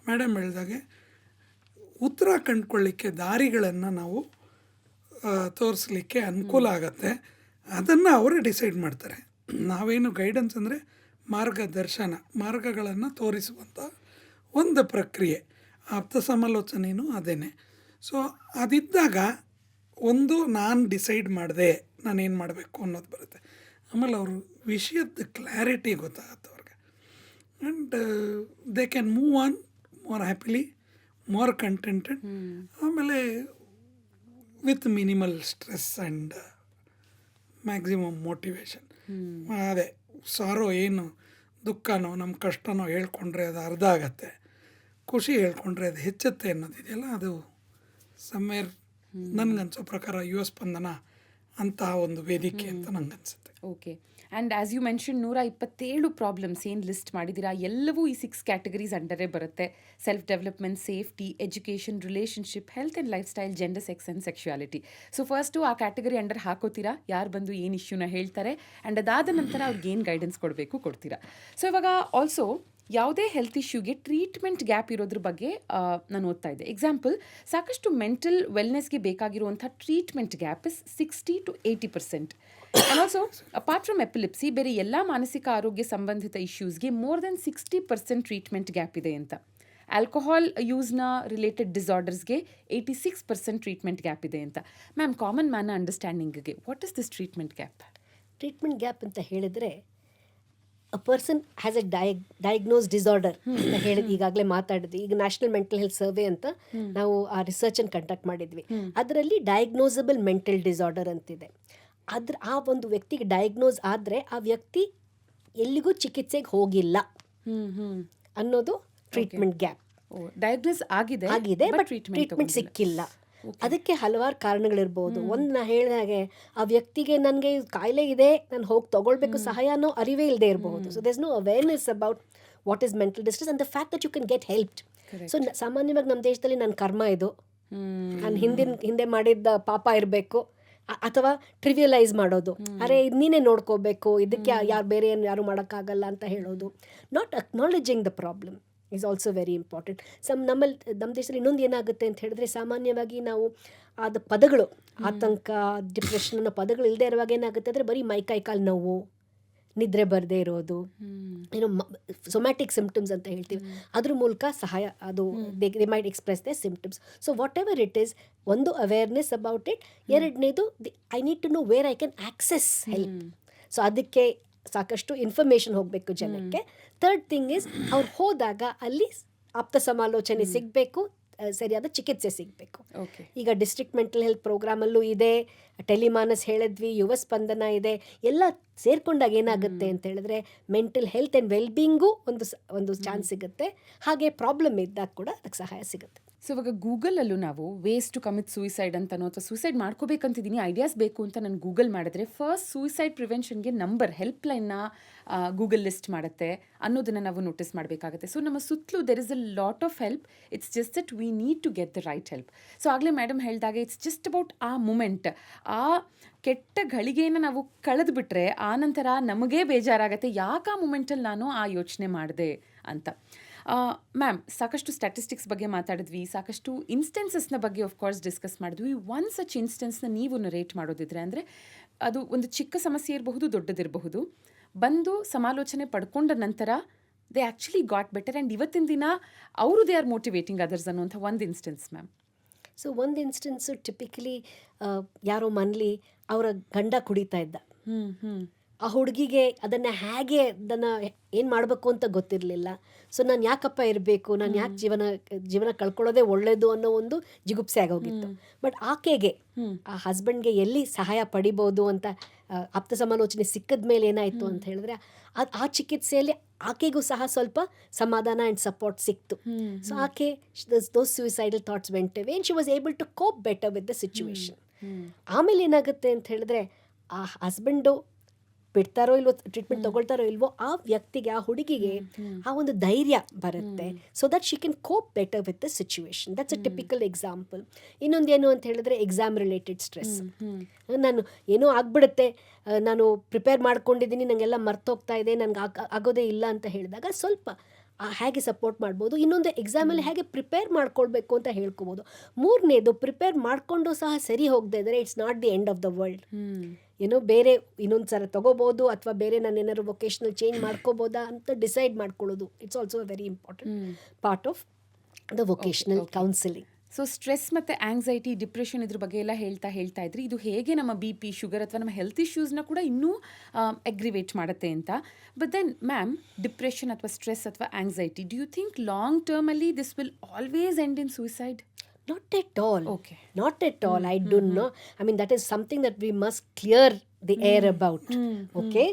ಮೇಡಮ್ ಹೇಳಿದಾಗೆ ಉತ್ತರ ಕಂಡುಕೊಳ್ಳಿಕ್ಕೆ ದಾರಿಗಳನ್ನು ನಾವು ತೋರಿಸ್ಲಿಕ್ಕೆ ಅನುಕೂಲ ಆಗತ್ತೆ. ಅದನ್ನು ಅವರೇ ಡಿಸೈಡ್ ಮಾಡ್ತಾರೆ. ನಾವೇನು ಗೈಡೆನ್ಸ್ ಅಂದರೆ ಮಾರ್ಗದರ್ಶನ, ಮಾರ್ಗಗಳನ್ನು ತೋರಿಸುವಂಥ ಒಂದು ಪ್ರಕ್ರಿಯೆ. ಆಪ್ತ ಸಮಾಲೋಚನೆಯೂ ಅದೇನೆ. ಸೊ ಅದಿದ್ದಾಗ ಒಂದು ನಾನು ಡಿಸೈಡ್ ಮಾಡಿದೆ ನಾನೇನು ಮಾಡಬೇಕು ಅನ್ನೋದು ಬರುತ್ತೆ. ಆಮೇಲೆ ಅವರು ವಿಷಯದ ಕ್ಲಾರಿಟಿ ಗೊತ್ತಾಗುತ್ತೆ ಅವ್ರಿಗೆ. And they can move on more happily, more contented, ಆಮೇಲೆ with minimal stress and maximum motivation. ಅದೇ ಸಾರೋ ಏನು ದುಃಖನೋ ನಮ್ಮ ಕಷ್ಟನೋ ಹೇಳ್ಕೊಂಡ್ರೆ ಅದು ಅರ್ಧ ಆಗತ್ತೆ, ಖುಷಿ ಹೇಳ್ಕೊಂಡ್ರೆ ಅದು ಹೆಚ್ಚುತ್ತೆ ಅನ್ನೋದಿದೆಯಲ್ಲ, ಅದು ಸಮ್ವೇರ್ ನನಗನ್ಸೋ ಪ್ರಕಾರ ಯುವ ಸ್ಪಂದನ ಅಂತಹ ಒಂದು ವೇದಿಕೆ ಅಂತ ನನಗನ್ಸುತ್ತೆ. Okay. And as you mention 127 problems ಏನು ಲಿಸ್ಟ್ ಮಾಡಿದ್ದೀರಾ, ಎಲ್ಲವೂ ಈ 6 ಕ್ಯಾಟಗರೀಸ್ ಅಂಡರೇ ಬರುತ್ತೆ. Self development, safety, education, relationship, health and lifestyle, gender, sex and sexuality. So first ಆ ಕ್ಯಾಟಗರಿ ಅಂಡರ್ ಹಾಕೋತೀರಾ, ಯಾರು ಬಂದು ಏನು ಇಶ್ಯೂನ ಹೇಳ್ತಾರೆ, ಆ್ಯಂಡ್ ಅದಾದ ನಂತರ ಅವ್ರಿಗೆ ಏನು ಗೈಡೆನ್ಸ್ ಕೊಡ್ತೀರಾ. ಸೊ ಇವಾಗ ಆಲ್ಸೋ ಯಾವುದೇ ಹೆಲ್ತ್ ಇಶ್ಯೂಗೆ ಟ್ರೀಟ್ಮೆಂಟ್ ಗ್ಯಾಪ್ ಇರೋದ್ರ ಬಗ್ಗೆ ನಾನು ಓದ್ತಾ ಇದ್ದೆ. ಎಕ್ಸಾಂಪಲ್, ಸಾಕಷ್ಟು ಮೆಂಟಲ್ ವೆಲ್ನೆಸ್ಗೆ ಬೇಕಾಗಿರುವಂಥ treatment gap is 60 to 80%. And also apart from epilepsy, ಬೇರೆ ಎಲ್ಲ ಮಾನಸಿಕ ಆರೋಗ್ಯ ಸಂಬಂಧಿತ ಇಶ್ಯೂಸ್ಗೆ ಮೋರ್ ದೆನ್ 60% ಟ್ರೀಟ್ಮೆಂಟ್ ಗ್ಯಾಪ್ ಇದೆ ಅಂತ. ಆಲ್ಕೋಹಾಲ್ ಯೂಸ್ನ ರಿಲೇಟೆಡ್ ಡಿಸಾರ್ಡರ್ಸ್ಗೆ 86% ಟ್ರೀಟ್ಮೆಂಟ್ ಗ್ಯಾಪ್ ಇದೆ ಅಂತ. ಮ್ಯಾಮ್, ಕಾಮನ್ ಮ್ಯಾನ್ ಅಂಡರ್ಸ್ಟ್ಯಾಂಡಿಂಗ್ಗೆ what is this treatment gap? Treatment gap ಅಂತ ಹೇಳಿದರೆ a person has a diagnose disorder ಅಂತ ಹೇಳಿ ಈಗಾಗಲೇ ಮಾತಾಡಿದ್ವಿ. ಈಗ ನ್ಯಾಷನಲ್ ಮೆಂಟಲ್ ಹೆಲ್ತ್ ಸರ್ವೆ ಅಂತ ನಾವು ಆ ರಿಸರ್ಚನ್ನು ಕಂಡಕ್ಟ್ ಮಾಡಿದ್ವಿ. ಅದರಲ್ಲಿ ಡಯಾಗ್ನೋಸಬಲ್ ಮೆಂಟಲ್ ಡಿಸಾರ್ಡರ್ ಅಂತಿದೆ. ಆ ಒಂದು ವ್ಯಕ್ತಿಗೆ ಡಯಾಗ್ನೋಸ್ ಆದರೆ ಆ ವ್ಯಕ್ತಿ ಎಲ್ಲಿಗೂ ಚಿಕಿತ್ಸೆಗೆ ಹೋಗಿಲ್ಲ ಅನ್ನೋದು ಟ್ರೀಟ್ಮೆಂಟ್ ಗ್ಯಾಪ್. ಡಯಾಗ್ನೋಸ್ ಆಗಿದೆ ಬಟ್ ಟ್ರೀಟ್ಮೆಂಟ್ ಸಿಕ್ಕಿಲ್ಲ. ಅದಕ್ಕೆ ಹಲವಾರು ಕಾರಣಗಳಿರ್ಬೋದು. ಒಂದು ನಾ ಹೇಳಿದಾಗೆ ಆ ವ್ಯಕ್ತಿಗೆ ನನಗೆ ಕಾಯಿಲೆ ಇದೆ, ನಾನು ಹೋಗಿ ತೊಗೊಳ್ಬೇಕು ಸಹಾಯ ಅನ್ನೋ ಅರಿವೇ ಇಲ್ಲದೆ ಇರಬಹುದು. So there is no awareness about what is mental distress and the fact that you can get helped. So ಸಾಮಾನ್ಯವಾಗಿ ನಮ್ಮ ದೇಶದಲ್ಲಿ ನನ್ನ ಕರ್ಮ ಇದು, ನಾನು ಹಿಂದೆ ಮಾಡಿದ್ದ ಪಾಪ ಇರಬೇಕು, ಅಥವಾ ಟ್ರಿವಿಯಲೈಸ್ ಮಾಡೋದು, ಅರೆ ಇದು ನೀನೇ ನೋಡ್ಕೋಬೇಕು, ಇದಕ್ಕೆ ಬೇರೆ ಯಾರು ಮಾಡೋಕ್ಕಾಗಲ್ಲ ಅಂತ ಹೇಳೋದು. Not ಅಕ್ನಾಲೇಜಿಂಗ್ the problem is also very important. ನಮ್ಮ ದೇಶದಲ್ಲಿ ಇನ್ನೊಂದು ಏನಾಗುತ್ತೆ ಅಂತ ಹೇಳಿದ್ರೆ, ಸಾಮಾನ್ಯವಾಗಿ ನಾವು ಆದ ಪದಗಳು, ಆತಂಕ, ಡಿಪ್ರೆಷನ್ ಅನ್ನೋ ಪದಗಳು ಇಲ್ಲದೆ ಇರುವಾಗ ಏನಾಗುತ್ತೆ ಅಂದರೆ ಬರೀ ಮೈ ಕೈ ಕಾಲು ನೋವು, ನಿದ್ರೆ ಬರದೇ ಇರೋದು, ಏನೋ ಸೊಮ್ಯಾಟಿಕ್ ಸಿಂಪ್ಟಮ್ಸ್ ಅಂತ ಹೇಳ್ತೀವಿ, ಅದ್ರ ಮೂಲಕ ಸಹಾಯ ಅದು they might express their symptoms. So whatever it is, ಒಂದು ಅವೇರ್ನೆಸ್ ಅಬೌಟ್ ಇಟ್, ಎರಡನೇದು I need to know where I can access help. So ಅದಕ್ಕೆ ಸಾಕಷ್ಟು ಇನ್ಫಾರ್ಮೇಷನ್ ಹೋಗಬೇಕು ಜನಕ್ಕೆ. ಥರ್ಡ್ ಥಿಂಗ್ ಇಸ್, ಅವ್ರು ಹೋದಾಗ ಅಲ್ಲಿ ಆಪ್ತ ಸಮಾಲೋಚನೆ ಸಿಗಬೇಕು, ಸರಿಯಾದ ಚಿಕಿತ್ಸೆ ಸಿಗಬೇಕು. ಈಗ ಡಿಸ್ಟ್ರಿಕ್ಟ್ ಮೆಂಟಲ್ ಹೆಲ್ತ್ ಪ್ರೋಗ್ರಾಮಲ್ಲೂ ಇದೆ, ಟೆಲಿಮಾನಸ್ ಹೇಳಿದ್ವಿ, ಯುವ ಸ್ಪಂದನ ಇದೆ. ಎಲ್ಲ ಸೇರ್ಕೊಂಡಾಗ ಏನಾಗುತ್ತೆ ಅಂತ ಹೇಳಿದ್ರೆ ಮೆಂಟಲ್ ಹೆಲ್ತ್ ಆ್ಯಂಡ್ ವೆಲ್ಬೀಯಿಂಗು ಒಂದು ಚಾನ್ಸ್ ಸಿಗುತ್ತೆ. ಹಾಗೆ ಪ್ರಾಬ್ಲಮ್ ಇದ್ದಾಗ ಕೂಡ ಅದಕ್ಕೆ ಸಹಾಯ ಸಿಗುತ್ತೆ. ಸೊ ಇವಾಗ ಗೂಗಲಲ್ಲೂ ನಾವು ವೇಸ್ ಟು ಕಮಿಟ್ ಸೂಯಿಸೈಡ್ ಅಂತನೋ ಅಥವಾ ಸೂಸೈಡ್ ಮಾಡ್ಕೋಬೇಕಂತಿದ್ದೀನಿ, ಐಡಿಯಾಸ್ ಬೇಕು ಅಂತ ನಾನು ಗೂಗಲ್ ಮಾಡಿದ್ರೆ ಫಸ್ಟ್ ಸೂಯಿಸೈಡ್ ಪ್ರಿವೆನ್ಷನ್ಗೆ ನಂಬರ್, ಹೆಲ್ಪ್ಲೈನ್ನ ಗೂಗಲ್ ಲಿಸ್ಟ್ ಮಾಡುತ್ತೆ ಅನ್ನೋದನ್ನು ನಾವು ನೋಟಿಸ್ ಮಾಡಬೇಕಾಗುತ್ತೆ. ಸೊ ನಮ್ಮ ಸುತ್ತಲೂ there is a lot of help, it's just that we need to get the right help. So ಆಗಲೇ ಮೇಡಮ್ ಹೇಳಿದಾಗ ಇಟ್ಸ್ ಜಸ್ಟ್ ಅಬೌಟ್ ಆ ಮೂಮೆಂಟ್, ಆ ಕೆಟ್ಟ ಗಳಿಗೆಯನ್ನು ನಾವು ಕಳೆದುಬಿಟ್ರೆ ಆನಂತರ ನಮಗೇ ಬೇಜಾರಾಗತ್ತೆ, ಯಾಕೆ ಆ ಮೂಮೆಂಟಲ್ಲಿ ನಾನು ಆ ಯೋಚನೆ ಮಾಡಿದೆ ಅಂತ. ಮ್ಯಾಮ್, ಸಾಕಷ್ಟು ಸ್ಟ್ಯಾಟಿಸ್ಟಿಕ್ಸ್ ಬಗ್ಗೆ ಮಾತಾಡಿದ್ವಿ, ಸಾಕಷ್ಟು ಇನ್ಸ್ಟೆನ್ಸಸ್ನ ಬಗ್ಗೆ ಆಫ್ಕೋರ್ಸ್ ಡಿಸ್ಕಸ್ ಮಾಡಿದ್ವಿ. ಒನ್ ಸಚ್ ಇನ್ಸ್ಟೆನ್ಸ್ನ ನೀವು ನರೇಟ್ ಮಾಡೋದಿದ್ರೆ, ಅಂದರೆ ಅದು ಒಂದು ಚಿಕ್ಕ ಸಮಸ್ಯೆ ಇರಬಹುದು, ದೊಡ್ಡದಿರಬಹುದು, ಬಂದು ಸಮಾಲೋಚನೆ ಪಡ್ಕೊಂಡ ನಂತರ they actually got better and ಇವತ್ತಿನ ದಿನ ಅವರು ದೇ ಆರ್ ಮೋಟಿವೇಟಿಂಗ್ ಅದರ್ಸ್ ಅನ್ನುವಂಥ ಒಂದು ಇನ್ಸ್ಟೆನ್ಸ್ ಮ್ಯಾಮ್. ಸೊ ಒಂದು ಇನ್ಸ್ಟೆನ್ಸು ಟಿಪಿಕಲಿ ಯಾರೋ ಮನೇಲಿ ಅವರ ಗಂಡ ಕುಡಿತಾ ಇದ್ದ, ಆ ಹುಡುಗಿಗೆ ಅದನ್ನು ಏನು ಮಾಡಬೇಕು ಅಂತ ಗೊತ್ತಿರಲಿಲ್ಲ. ಸೊ ನಾನು ಯಾಕಪ್ಪ ಇರಬೇಕು, ನಾನು ಯಾಕೆ ಜೀವನ ಕಳ್ಕೊಳ್ಳೋದೇ ಒಳ್ಳೆಯದು ಅನ್ನೋ ಒಂದು ಜಿಗುಪ್ಸೆ ಆಗೋಗಿತ್ತು. ಬಟ್ ಆಕೆಗೆ ಆ ಹಸ್ಬೆಂಡ್ಗೆ ಎಲ್ಲಿ ಸಹಾಯ ಪಡಿಬೋದು ಅಂತ ಆಪ್ತ ಸಮಾಲೋಚನೆ ಸಿಕ್ಕಿದ ಮೇಲೆ ಏನಾಯಿತು ಅಂತ ಹೇಳಿದ್ರೆ, ಆ ಚಿಕಿತ್ಸೆಯಲ್ಲಿ ಆಕೆಗೂ ಸಹ ಸ್ವಲ್ಪ ಸಮಾಧಾನ ಆ್ಯಂಡ್ ಸಪೋರ್ಟ್ ಸಿಕ್ತು. ಸೊ ಆಕೆ those suicidal thoughts went away and she was able to cope better with the situation. ಆಮೇಲೆ ಏನಾಗುತ್ತೆ ಅಂತ ಹೇಳಿದ್ರೆ, ಆ ಹಸ್ಬೆಂಡು ಬಿಡ್ತಾರೋ ಇಲ್ವೋ, ಟ್ರೀಟ್ಮೆಂಟ್ ತೊಗೊಳ್ತಾರೋ ಇಲ್ವೋ, ಆ ವ್ಯಕ್ತಿಗೆ, ಆ ಹುಡುಗಿಗೆ ಆ ಒಂದು ಧೈರ್ಯ ಬರುತ್ತೆ. So that she can cope better with the situation. That's a typical example. ಇನ್ನೊಂದೇನು ಅಂತ ಹೇಳಿದ್ರೆ, ಎಕ್ಸಾಮ್ ರಿಲೇಟೆಡ್ ಸ್ಟ್ರೆಸ್. ನಾನು ಏನೋ ಆಗ್ಬಿಡುತ್ತೆ, ನಾನು ಪ್ರಿಪೇರ್ ಮಾಡ್ಕೊಂಡಿದ್ದೀನಿ, ನನಗೆಲ್ಲ ಮರ್ತೋಗ್ತಾ ಇದೆ, ನನಗೆ ಆಗೋದೇ ಇಲ್ಲ ಅಂತ ಹೇಳಿದಾಗ ಸ್ವಲ್ಪ ಹೇಗೆ ಸಪೋರ್ಟ್ ಮಾಡ್ಬೋದು. ಇನ್ನೊಂದು, ಎಕ್ಸಾಮಲ್ಲಿ ಹೇಗೆ ಪ್ರಿಪೇರ್ ಮಾಡ್ಕೊಳ್ಬೇಕು ಅಂತ ಹೇಳ್ಕೊಬೋದು. ಮೂರನೇದು, ಪ್ರಿಪೇರ್ ಮಾಡಿಕೊಂಡು ಸಹ ಸರಿ ಹೋಗದೆ ಇದ್ದರೆ it's not the end of the world. ಏನೋ ಬೇರೆ ಇನ್ನೊಂದು ಸಲ ತೊಗೋಬೋದು, ಅಥವಾ ಬೇರೆ ನಾನು ಏನಾದ್ರು ವೊಕೇಶ್ನಲ್ ಚೇಂಜ್ ಮಾಡ್ಕೋಬೋದಾ ಅಂತ ಡಿಸೈಡ್ ಮಾಡ್ಕೊಳ್ಳೋದು. It's also a very important part of the vocational counselling. So stress ಮತ್ತು ಆಂಗ್ಸೈಟಿ, ಡಿಪ್ರೆಷನ್ ಇದ್ರ ಬಗ್ಗೆ ಎಲ್ಲ ಹೇಳ್ತಾ ಇದ್ರಿ, ಇದು ಹೇಗೆ ನಮ್ಮ BP, ಶುಗರ್ ಅಥವಾ ನಮ್ಮ ಹೆಲ್ತ್ ಇಶ್ಯೂಸ್ನ ಕೂಡ ಇನ್ನೂ ಅಗ್ರಿವೇಟ್ ಮಾಡುತ್ತೆ ಅಂತ. ಬಟ್ ದೆನ್ ಮ್ಯಾಮ್, ಡಿಪ್ರೆಷನ್ ಅಥವಾ ಸ್ಟ್ರೆಸ್ ಅಥವಾ anxiety, do you think long ಟರ್ಮಲ್ಲಿ this will always end in suicide? Not at all. Okay. Not at all. I don't know. I mean, that is something that we must clear the air about. Okay?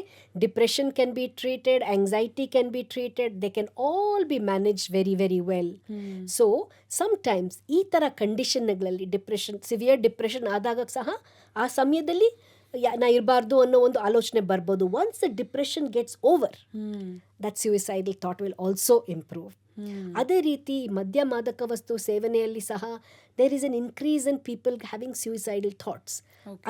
Depression can be treated, anxiety can be treated, they can all be managed very, very well. So, sometimes ಈ ಥರ ಕಂಡೀಷನ್ಗಳಲ್ಲಿ depression, severe depression ಆದಾಗ ಸಹ ಆ ಸಮಯದಲ್ಲಿ ನಾ ಇರಬಾರ್ದು ಅನ್ನೋ ಒಂದು ಆಲೋಚನೆ ಬರ್ಬೋದು. Once the depression gets over, that suicidal thought will also improve. ಅದೇ ರೀತಿ ಮದ್ಯ ಮಾದಕ ವಸ್ತು ಸೇವನೆಯಲ್ಲಿ ಸಹ there is an increase in people having suicidal thoughts.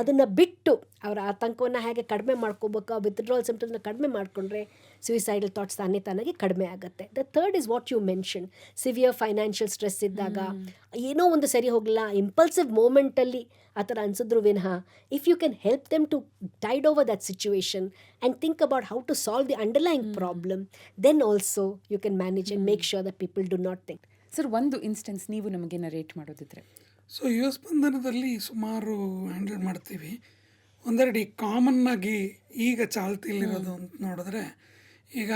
ಅದನ್ನು ಬಿಟ್ಟು ಅವರ ಆತಂಕವನ್ನು ಹೇಗೆ ಕಡಿಮೆ ಮಾಡ್ಕೋಬೇಕು, ಆ ವಿತ್ಡ್ರಾಲ್ ಸಿಂಪ್ಟಮ್ಸ್ನ ಕಡಿಮೆ ಮಾಡಿಕೊಂಡ್ರೆ ಸೂಯಿಸೈಡಲ್ ಥಾಟ್ಸ್ ತಾನಾಗಿ ಕಡಿಮೆ ಆಗುತ್ತೆ. The third is what you mention, severe financial stress ಇದ್ದಾಗ, ಏನೋ ಒಂದು ಸರಿ ಹೋಗಲ್ಲ, ಇಂಪಲ್ಸಿವ್ ಮೂಮೆಂಟಲ್ಲಿ ಆ ಥರ ಅನಿಸಿದ್ರು ವಿನಃ, if you can help them to tide over that situation and think about how to solve the underlying problem, then also you can manage and make sure that people do not think. Sir, ಒಂದು instance ನೀವು ನಮಗೆ narrate ಮಾಡೋದಿದ್ರೆ? So ಯುವ ಸ್ಪಂದನದಲ್ಲಿ ಸುಮಾರು handle ಮಾಡ್ತೀವಿ. ಒಂದೆರಡು ಕಾಮನ್ನಾಗಿ ಈಗ ಚಾಲ್ತಿಯಲ್ಲಿರೋದು ಅಂತ ನೋಡಿದ್ರೆ, ಈಗ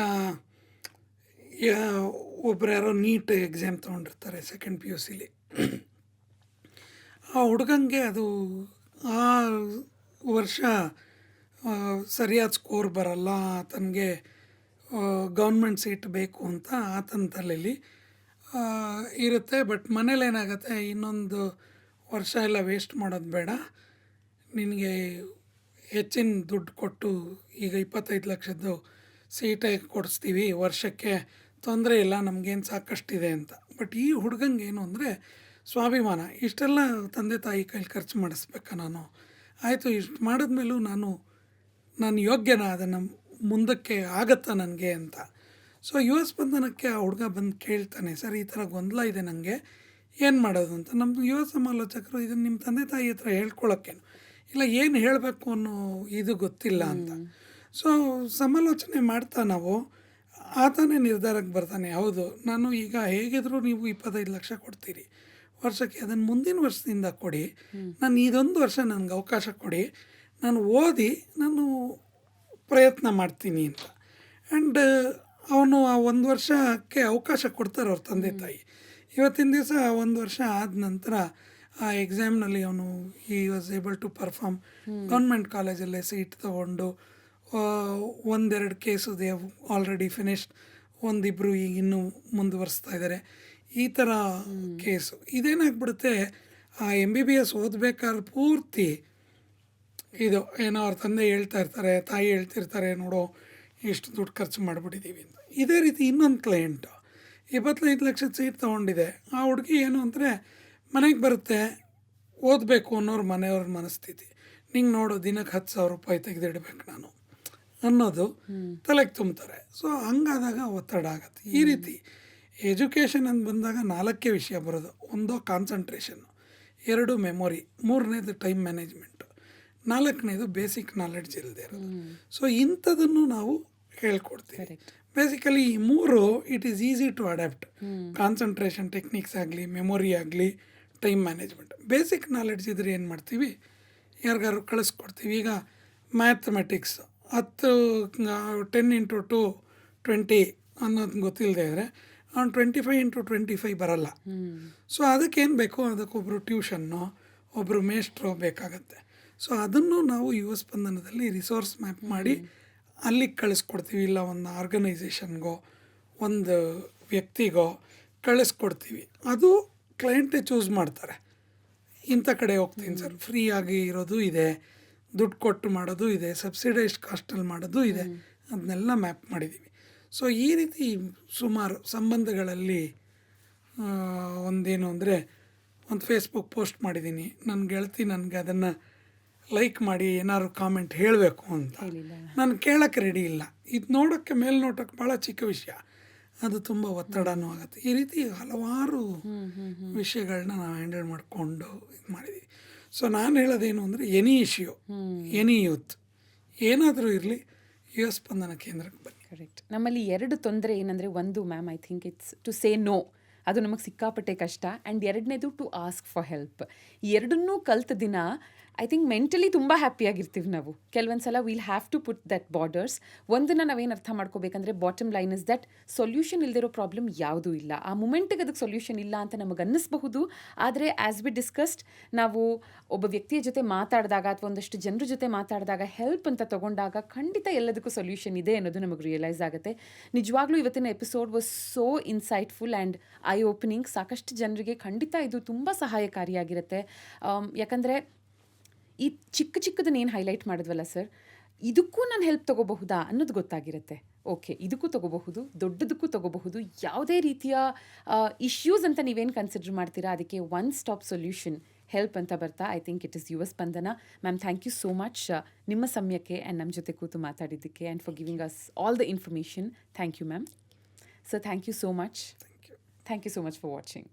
ಒಬ್ಬರು ಯಾರೋ ನೀಟ್ ಎಕ್ಸಾಮ್ ತೊಗೊಂಡಿರ್ತಾರೆ ಸೆಕೆಂಡ್ PUCಲಿ. ಆ ಹುಡುಗಂಗೆ ಅದು ಆ ವರ್ಷ ಸರಿಯಾದ ಸ್ಕೋರ್ ಬರಲ್ಲ, ಆತನಿಗೆ ಗೌರ್ಮೆಂಟ್ ಸೀಟ್ ಬೇಕು ಅಂತ ಆತನ ತಲೆಯಲ್ಲಿ ಇರುತ್ತೆ. ಬಟ್ ಮನೇಲಿ ಏನಾಗುತ್ತೆ, ಇನ್ನೊಂದು ವರ್ಷ ಎಲ್ಲ ವೇಸ್ಟ್ ಮಾಡೋದು ಬೇಡ, ನಿನಗೆ ಹೆಚ್ಚಿನ ದುಡ್ಡು ಕೊಟ್ಟು ಈಗ 25 ಲಕ್ಷದ್ದು ಸೀಟೇ ಕೊಡಿಸ್ತೀವಿ ವರ್ಷಕ್ಕೆ, ತೊಂದರೆ ಇಲ್ಲ, ನಮಗೇನು ಸಾಕಷ್ಟಿದೆ ಅಂತ. ಬಟ್ ಈ ಹುಡುಗಂಗೆ ಏನು ಅಂದರೆ ಸ್ವಾಭಿಮಾನ, ಇಷ್ಟೆಲ್ಲ ತಂದೆ ತಾಯಿ ಕೈಲಿ ಖರ್ಚು ಮಾಡಿಸ್ಬೇಕಾ ನಾನು, ಆಯಿತು ಇಷ್ಟು ಮಾಡಿದ್ಮೇಲೂ ನಾನು ಯೋಗ್ಯನ, ಅದನ್ನು ಮುಂದಕ್ಕೆ ಆಗತ್ತಾ ನನಗೆ ಅಂತ. ಸೊ ಯುವ ಸ್ಪಂದನಕ್ಕೆ ಆ ಹುಡುಗ ಬಂದು ಕೇಳ್ತಾನೆ, ಸರ್ ಈ ಥರ ಗೊಂದಲ ಇದೆ ನನಗೆ, ಏನು ಮಾಡೋದು ಅಂತ. ನಮ್ಮ ಯುವ ಸಮಾಲೋಚಕರು, ಇದನ್ನು ನಿಮ್ಮ ತಂದೆ ತಾಯಿ ಹತ್ರ ಹೇಳ್ಕೊಳಕ್ಕೇನು ಇಲ್ಲ, ಏನು ಹೇಳಬೇಕು ಅನ್ನೋ ಇದು ಗೊತ್ತಿಲ್ಲ ಅಂತ. ಸೊ ಸಮಾಲೋಚನೆ ಮಾಡ್ತಾ ನಾವು ಆತನೇ ನಿರ್ಧಾರಕ್ಕೆ ಬರ್ತಾನೆ, ಹೌದು ನಾನು ಈಗ ಹೇಗಿದ್ರೂ ನೀವು 25 ಲಕ್ಷ ಕೊಡ್ತೀರಿ ವರ್ಷಕ್ಕೆ, ಅದನ್ನು ಮುಂದಿನ ವರ್ಷದಿಂದ ಕೊಡಿ, ನಾನು ಇದೊಂದು ವರ್ಷ ನನಗೆ ಅವಕಾಶ ಕೊಡಿ, ನಾನು ಓದಿ ನಾನು ಪ್ರಯತ್ನ ಮಾಡ್ತೀನಿ ಅಂತ. ಆ್ಯಂಡ್ ಅವನು ಆ 1 ವರ್ಷಕ್ಕೆ ಅವಕಾಶ ಕೊಡ್ತಾರೆ ಅವ್ರ ತಂದೆ ತಾಯಿ. ಇವತ್ತಿನ ದಿವಸ 1 ವರ್ಷ ಆದ ನಂತರ ಆ ಎಕ್ಸಾಮ್ನಲ್ಲಿ ಅವನು ಈ was able to perform, government ಕಾಲೇಜಲ್ಲೇ ಸೀಟ್ ತೊಗೊಂಡು, 1-2 ಕೇಸು ದೇ ಆಲ್ರೆಡಿ ಫಿನಿಶ್ಡ್, 1-2 ಈಗ ಇನ್ನೂ ಮುಂದುವರಿಸ್ತಾ ಇದ್ದಾರೆ. ಈ ಥರ ಕೇಸು ಇದೇನಾಗ್ಬಿಡುತ್ತೆ, ಆ MBBS ಓದಬೇಕಾದ್ರೆ ಪೂರ್ತಿ ಇದು ಏನೋ ಅವ್ರ ತಂದೆ ಹೇಳ್ತಾ ಇರ್ತಾರೆ, ತಾಯಿ ಹೇಳ್ತಿರ್ತಾರೆ, ನೋಡೋ ಎಷ್ಟು ದುಡ್ಡು ಖರ್ಚು ಮಾಡಿಬಿಟ್ಟಿದ್ದೀವಿ ಅಂತ. ಇದೇ ರೀತಿ ಇನ್ನೊಂದು ಕ್ಲೈಂಟು 25 ಲಕ್ಷದ ಸೀಟ್ ತೊಗೊಂಡಿದೆ. ಆ ಹುಡುಗಿ ಏನು ಅಂದರೆ ಮನೆಗೆ ಬರುತ್ತೆ, ಓದಬೇಕು ಅನ್ನೋರು ಮನೆಯವ್ರ ಮನಸ್ಥಿತಿ, ನಿಂಗೆ ನೋಡು ದಿನಕ್ಕೆ 10,000 ರೂಪಾಯಿ ತೆಗೆದಿಡ್ಬೇಕು ನಾನು ಅನ್ನೋದು ತಲೆಗೆ ತುಂಬ್ತಾರೆ. ಸೊ ಹಂಗಾದಾಗ ಒತ್ತಡ ಆಗುತ್ತೆ. ಈ ರೀತಿ ಎಜುಕೇಷನ್ ಅಂತ ಬಂದಾಗ 4 ವಿಷಯ ಬರೋದು. ಒಂದು ಕಾನ್ಸಂಟ್ರೇಷನ್ನು, 2 ಮೆಮೊರಿ, 3ನೇದು ಟೈಮ್ ಮ್ಯಾನೇಜ್ಮೆಂಟು, 4ನೇದು ಬೇಸಿಕ್ ನಾಲೆಡ್ಜ್ ಇಲ್ಲದೆ ಇರೋದು. ಸೊ ಇಂಥದನ್ನು ನಾವು ಹೇಳ್ಕೊಡ್ತೀವಿ. ಬೇಸಿಕಲಿ ಈ 3 it is easy to adapt. Concentration techniques ಆಗಲಿ, ಮೆಮೊರಿ ಆಗಲಿ, ಟೈಮ್ ಮ್ಯಾನೇಜ್ಮೆಂಟ್. ಬೇಸಿಕ್ ನಾಲೆಡ್ಜ್ ಇದ್ರೆ ಏನು ಮಾಡ್ತೀವಿ, ಯಾರಿಗಾರು ಕಳಿಸ್ಕೊಡ್ತೀವಿ. ಈಗ ಮ್ಯಾಥಮೆಟಿಕ್ಸ್ 10 × 2 20 ಅನ್ನೋದು ಗೊತ್ತಿಲ್ಲದೆ ಇದ್ದರೆ ಅವ್ನು 25 × 25 ಬರಲ್ಲ. ಸೊ ಅದಕ್ಕೇನು ಬೇಕು, ಅದಕ್ಕೊಬ್ಬರು ಟ್ಯೂಷನ್ನು, ಒಬ್ಬರು ಮೇಷ್ಟ್ರು ಬೇಕಾಗತ್ತೆ. ಸೊ ಅದನ್ನು ನಾವು ಯುವ ಸ್ಪಂದನದಲ್ಲಿ ರಿಸೋರ್ಸ್ ಮ್ಯಾಪ್ ಮಾಡಿ ಅಲ್ಲಿಗೆ ಕಳಿಸ್ಕೊಡ್ತೀವಿ. ಇಲ್ಲ ಒಂದು ಆರ್ಗನೈಸೇಷನ್ಗೋ ಒಂದು ವ್ಯಕ್ತಿಗೋ ಕಳಿಸ್ಕೊಡ್ತೀವಿ. ಅದು ಕ್ಲೈಂಟೇ ಚೂಸ್ ಮಾಡ್ತಾರೆ, ಇಂಥ ಕಡೆ ಹೋಗ್ತೀನಿ ಸರ್, ಫ್ರೀ ಆಗಿ ಇರೋದು ಇದೆ, ದುಡ್ಡು ಕೊಟ್ಟು ಮಾಡೋದು ಇದೆ, ಸಬ್ಸಿಡೈಸ್ಡ್ ಕಾಸ್ಟಲ್ಲಿ ಮಾಡೋದು ಇದೆ, ಅದನ್ನೆಲ್ಲ ಮ್ಯಾಪ್ ಮಾಡಿದ್ದೀವಿ. ಸೊ ಈ ರೀತಿ ಸುಮಾರು ಸಂಬಂಧಗಳಲ್ಲಿ ಒಂದೇನು ಅಂದರೆ, ಒಂದು ಫೇಸ್ಬುಕ್ ಪೋಸ್ಟ್ ಮಾಡಿದ್ದೀನಿ, ನನ್ನ ಗೆಳತಿ ನನಗೆ ಅದನ್ನು ಲೈಕ್ ಮಾಡಿ ಏನಾದ್ರು ಕಾಮೆಂಟ್ ಹೇಳಬೇಕು ಅಂತ, ನಾನು ಕೇಳೋಕ್ಕೆ ರೆಡಿ ಇಲ್ಲ. ಇದು ನೋಡೋಕ್ಕೆ ಮೇಲ್ನೋಟಕ್ಕೆ ಭಾಳ ಚಿಕ್ಕ ವಿಷಯ, ಅದು ತುಂಬ ಒತ್ತಡನೂ ಆಗುತ್ತೆ. ಈ ರೀತಿ ಹಲವಾರು ವಿಷಯಗಳನ್ನ ನಾವು ಹ್ಯಾಂಡಲ್ ಮಾಡಿಕೊಂಡು ಇದು ಮಾಡಿದ್ದೀವಿ. ಸೊ ನಾನು ಹೇಳೋದೇನು ಅಂದರೆ, ಎನಿ ಇಶ್ಯೂ, ಎನಿ ಯೂತ್ ಏನಾದರೂ ಇರಲಿ, ಯುವ ಸ್ಪಂದನ ಕೇಂದ್ರಕ್ಕೆ ಬನ್ನಿ. ಕರೆಕ್ಟ್. ನಮ್ಮಲ್ಲಿ 2 ತೊಂದರೆ ಏನಂದರೆ, ಒಂದು ma'am I think it's to say no, ಅದು ನಮಗೆ ಸಿಕ್ಕಾಪಟ್ಟೆ ಕಷ್ಟ. ಆ್ಯಂಡ್ 2ನೇದು ಟು ಆಸ್ಕ್ ಫಾರ್ ಹೆಲ್ಪ್. ಈ 2ನ್ನೂ ಕಲ್ತ ದಿನ ಐ ಥಿಂಕ್ ಮೆಂಟಲಿ ತುಂಬ ಹ್ಯಾಪಿಯಾಗಿರ್ತೀವಿ ನಾವು. ಕೆಲವೊಂದು ಸಲ will have to put that borders. ಒಂದನ್ನು ನಾವೇನು ಅರ್ಥ ಮಾಡ್ಕೋಬೇಕಂದ್ರೆ, bottom line is that solution ಇಲ್ಲದಿರೋ ಪ್ರಾಬ್ಲಮ್ ಯಾವುದೂ ಇಲ್ಲ. ಆ ಮೂಮೆಂಟಿಗೆ ಅದಕ್ಕೆ ಸೊಲ್ಯೂಷನ್ ಇಲ್ಲ ಅಂತ ನಮಗೆ ಅನ್ನಿಸ್ಬಹುದು. ಆದರೆ ಆ್ಯಸ್ ವಿ ಡಿಸ್ಕಸ್ಡ್, ನಾವು ಒಬ್ಬ ವ್ಯಕ್ತಿಯ ಜೊತೆ ಮಾತಾಡಿದಾಗ ಅಥವಾ ಒಂದಷ್ಟು ಜನರ ಜೊತೆ ಮಾತಾಡಿದಾಗ, ಹೆಲ್ಪ್ ಅಂತ ತೊಗೊಂಡಾಗ ಖಂಡಿತ ಎಲ್ಲದಕ್ಕೂ ಸೊಲ್ಯೂಷನ್ ಇದೆ ಅನ್ನೋದು ನಮಗೆ ರಿಯಲೈಸ್ ಆಗುತ್ತೆ. ನಿಜವಾಗ್ಲೂ ಇವತ್ತಿನ episode was so insightful and I opening. ಸಾಕಷ್ಟು ಜನರಿಗೆ ಖಂಡಿತ ಇದು ತುಂಬ ಸಹಾಯಕಾರಿಯಾಗಿರುತ್ತೆ. ಯಾಕಂದರೆ ಈ ಚಿಕ್ಕದನ್ನ ಏನು ಹೈಲೈಟ್ ಮಾಡಿದ್ವಲ್ಲ ಸರ್, ಇದಕ್ಕೂ ನಾನು ಹೆಲ್ಪ್ ತೊಗೋಬಹುದಾ ಅನ್ನೋದು ಗೊತ್ತಾಗಿರುತ್ತೆ. ಓಕೆ, ಇದಕ್ಕೂ ತೊಗೋಬಹುದು, ದೊಡ್ಡದಕ್ಕೂ ತೊಗೋಬಹುದು. ಯಾವುದೇ ರೀತಿಯ ಇಶ್ಯೂಸ್ ಅಂತ ನೀವೇನು ಕನ್ಸಿಡರ್ ಮಾಡ್ತೀರಾ, ಅದಕ್ಕೆ ಒನ್ ಸ್ಟಾಪ್ ಸೊಲ್ಯೂಷನ್ ಹೆಲ್ಪ್ ಅಂತ ಬರ್ತಾ I think it is Yuva Spandana. Ma'am, thank you so much ನಿಮ್ಮ ಸಮಯಕ್ಕೆ ಆ್ಯಂಡ್ ನಮ್ಮ ಜೊತೆ ಕೂತು ಮಾತಾಡಿದ್ದಕ್ಕೆ and for giving us all the information. Thank you ma'am. So thank you so much. Thank you so much for watching.